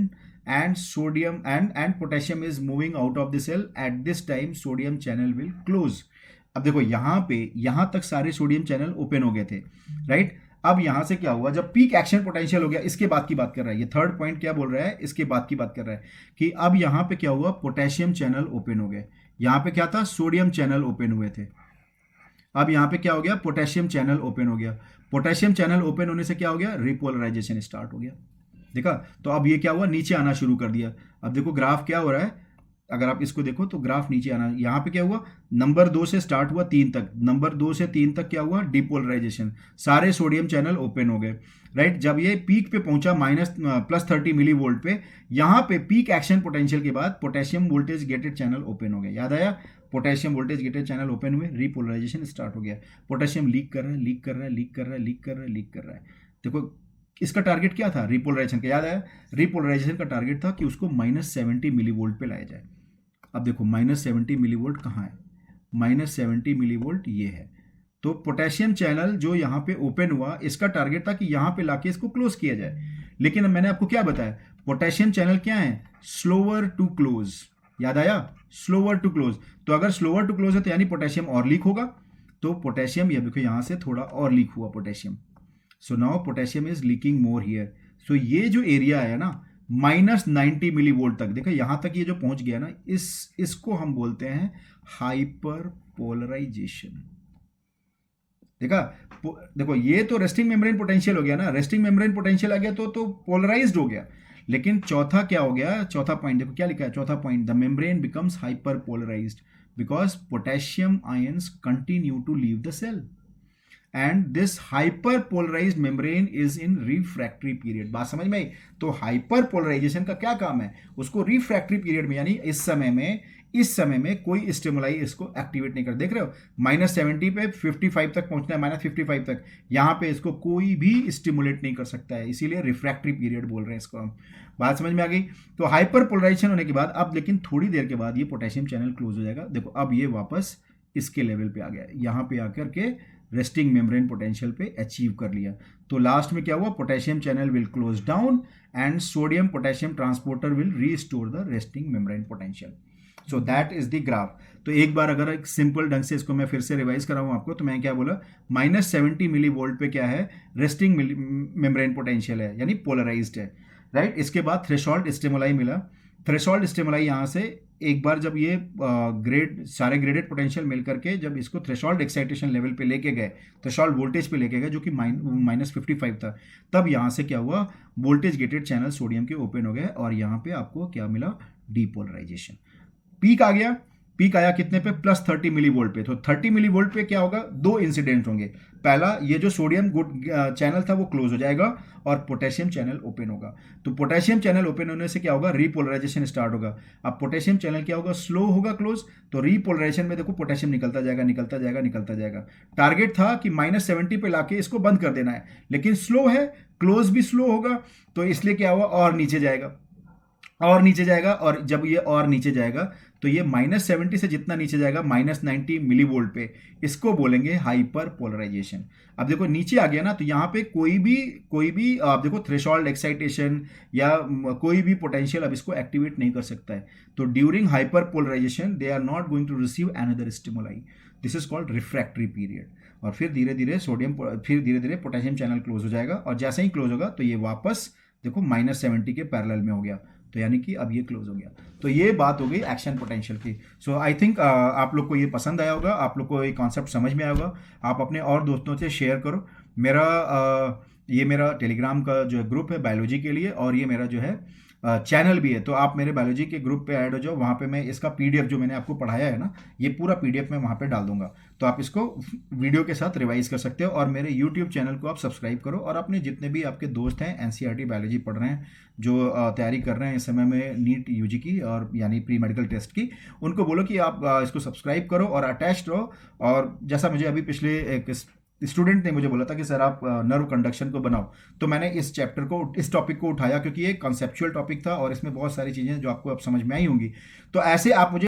and sodium and potassium is moving out of the cell, at this time sodium channel will close। अब देखो यहाँ पे यहाँ तक सारे सोडियम चैनल ओपन हो गए थे, राइट। अब यहाँ से क्या हुआ, जब पीक एक्शन पोटेंशियल हो गया, इसके बाद की बात कर रहा है ये थर्ड पॉइंट, क्या बोल रहा है, इसके बाद की बात कर रहा है कि अब यहाँ पे क्या हुआ, पोटेशियम चैनल ओपन हो गए। यहाँ पे क्या था, सोडियम चैनल ओपन हुए थे, अब यहाँ पे क्या हो गया, पोटेशियम चैनल ओपन हो गया। पोटेशियम चैनल ओपन होने से क्या हो गया, रिपोलराइजेशन स्टार्ट हो गया। देखा। तो अब ये क्या हुआ, नीचे आना शुरू कर दिया। अब देखो ग्राफ क्या हो रहा है, अगर आप इसको देखो तो ग्राफ नीचे आना, यहाँ पे क्या हुआ, नंबर 2 से स्टार्ट हुआ 3 तक, नंबर 2 से 3 तक क्या हुआ, डिपोलराइजेशन, सारे सोडियम चैनल ओपन हो गए, राइट। जब ये पीक पे पहुंचा +30 मिली वोल्ट पे, यहाँ पे पीक एक्शन पोटेंशियल के बाद potassium voltage gated channel open हो गया, याद आया, potassium voltage gated channel open हुए, रिपोलराइजेशन स्टार्ट हो गया, पोटेशियम लीक कर रहा है, लीक कर रहा है, लीक कर रहा है, लीक कर रहा है, लीक कर रहा है। देखो इसका टारगेट क्या था, रिपोलराइजेशन का, याद आया, रिपोलराइजेशन का टारगेट था कि उसको -70 मिली वोल्ट पे लाया जाए। अब देखो -70 मिली वोल्ट कहाँ है, -70 मिली वोल्ट ये है। तो पोटेशियम चैनल जो यहाँ पे ओपन हुआ, इसका टारगेट था कि यहाँ पे लाके इसको क्लोज किया जाए, लेकिन मैंने आपको क्या बताया, पोटेशियम चैनल क्या है, स्लोअर टू क्लोज, याद आया, स्लोअर टू क्लोज। तो अगर स्लोअर टू क्लोज है तो यानी पोटेशियम और लीक होगा, तो पोटेशियम ये देखो यहाँ से थोड़ा और लीक हुआ potassium, so now potassium is leaking more here. So ये जो एरिया है ना -90 मिली वोल्ट तक, देखो यहां तक ये जो पहुंच गया ना, इसको हम बोलते हैं हाइपर पोलराइजेशन। देखा, देखो ये तो रेस्टिंग मेम्ब्रेन पोटेंशियल हो गया ना, रेस्टिंग मेम्ब्रेन पोटेंशियल आ गया तो पोलराइज्ड हो गया। लेकिन चौथा क्या हो गया, चौथा पॉइंट देखो क्या लिखा है, चौथा point, the membrane becomes hyperpolarised because potassium ions continue to leave the cell and this hyperpolarised membrane is in refractory period. बात समझ में आई। तो हाइपर पोलराइजेशन का क्या काम है, उसको रिफ्रैक्टरी पीरियड में, यानी इस समय में कोई स्टिमुलाई इसको एक्टिवेट नहीं कर, देख रहे हो -70 पे 55 तक पहुंचना है, -55 तक, यहां पे इसको कोई भी स्टिमुलेट नहीं कर सकता है, इसीलिए रिफ्रैक्टरी पीरियड बोल रहे हैं इसको हम। बात समझ में आ गई। तो हाइपर पोलराइजेशन होने के बाद अब लेकिन थोड़ी देर के बाद ये पोटेशियम चैनल क्लोज हो जाएगा। देखो अब ये वापस इसके लेवल पे आ गया, यहां पे आकर के रेस्टिंग मेम्ब्रेन पोटेंशियल पे अचीव कर लिया। तो लास्ट में क्या हुआ, potassium channel will close down and sodium potassium transporter will restore the resting membrane potential. So that is the graph. तो एक बार अगर एक सिंपल ढंग से इसको मैं फिर से रिवाइज कराऊं आपको, तो मैं क्या बोला, -70 मिली वोल्ट पे क्या है, रेस्टिंग मेम्ब्रेन पोटेंशियल है, यानी पोलराइज्ड है, राइट। इसके बाद थ्रेशोल्ड स्टिमुलाई मिला, थ्रेशोल्ड स्टिमुलाई यहाँ से एक बार जब ये सारे ग्रेडेड पोटेंशियल मिल करके जब इसको थ्रेशोल्ड एक्साइटेशन लेवल पे लेके गए, थ्रेशोल्ड वोल्टेज पे लेके गए जो कि -55 था, तब यहाँ से क्या हुआ, वोल्टेज गेटेड चैनल सोडियम के ओपन हो गए और यहाँ पे आपको क्या मिला, डीपोलराइजेशन। पीक आ गया, पीक आया कितने पे, +30 मिली वोल्ट पे। तो 30 मिली वोल्ट पे क्या होगा, दो इंसिडेंट होंगे, पहला ये जो सोडियम चैनल था वो क्लोज हो जाएगा और पोटेशियम चैनल ओपन होगा। तो पोटेशियम चैनल ओपन होने से क्या होगा, रीपोलराइजेशन स्टार्ट होगा। अब पोटेशियम चैनल क्या होगा, स्लो होगा क्लोज, तो रीपोलराइजेशन में देखो पोटेशियम निकलता जाएगा, निकलता जाएगा, निकलता जाएगा। टारगेट था कि -70 पे लाके इसको बंद कर देना है, लेकिन स्लो है, क्लोज भी स्लो होगा, तो इसलिए क्या हुआ, और नीचे जाएगा, और नीचे जाएगा, और जब ये और नीचे जाएगा तो ये -70 से जितना नीचे जाएगा -90 मिली वोल्ट पे, इसको बोलेंगे हाइपर पोलराइजेशन। अब देखो नीचे आ गया ना, तो यहाँ पे कोई भी आप देखो थ्रेशोल्ड एक्साइटेशन या कोई भी पोटेंशियल अब इसको एक्टिवेट नहीं कर सकता है। तो during hyperpolarisation they are not going to receive another stimuli, this is called refractory period. और फिर धीरे धीरे पोटेशियम चैनल क्लोज हो जाएगा, और जैसे ही क्लोज होगा तो ये वापस देखो -70 के पैरेलल में हो गया, तो यानी कि अब ये क्लोज हो गया। तो ये बात हो गई एक्शन पोटेंशियल की। सो आई थिंक आप लोग को ये पसंद आया होगा, आप लोग को ये कॉन्सेप्ट समझ में आया होगा। आप अपने और दोस्तों से शेयर करो। ये मेरा टेलीग्राम का जो ग्रुप है बायोलॉजी के लिए, और ये मेरा जो है चैनल भी है, तो आप मेरे बायोलॉजी के ग्रुप पे ऐड हो जाओ। वहाँ पे मैं इसका PDF जो मैंने आपको पढ़ाया है ना, ये पूरा PDF मैं वहाँ पे डाल दूंगा, तो आप इसको वीडियो के साथ रिवाइज कर सकते हो। और मेरे YouTube चैनल को आप सब्सक्राइब करो, और अपने जितने भी आपके दोस्त हैं NCERT बायोलॉजी पढ़ रहे हैं, जो तैयारी कर रहे हैं इस समय में नीट UG की और यानी प्री मेडिकल टेस्ट की, उनको बोलो कि आप इसको सब्सक्राइब करो और अटैच्ड रहो। और जैसा मुझे अभी पिछले एक स्टूडेंट ने मुझे बोला था कि सर आप नर्व कंडक्शन को बनाओ, तो मैंने इस टॉपिक को उठाया, क्योंकि ये कॉन्सेप्चुअल टॉपिक था और इसमें बहुत सारी चीज़ें जो आपको अब समझ में आई होंगी। तो ऐसे आप मुझे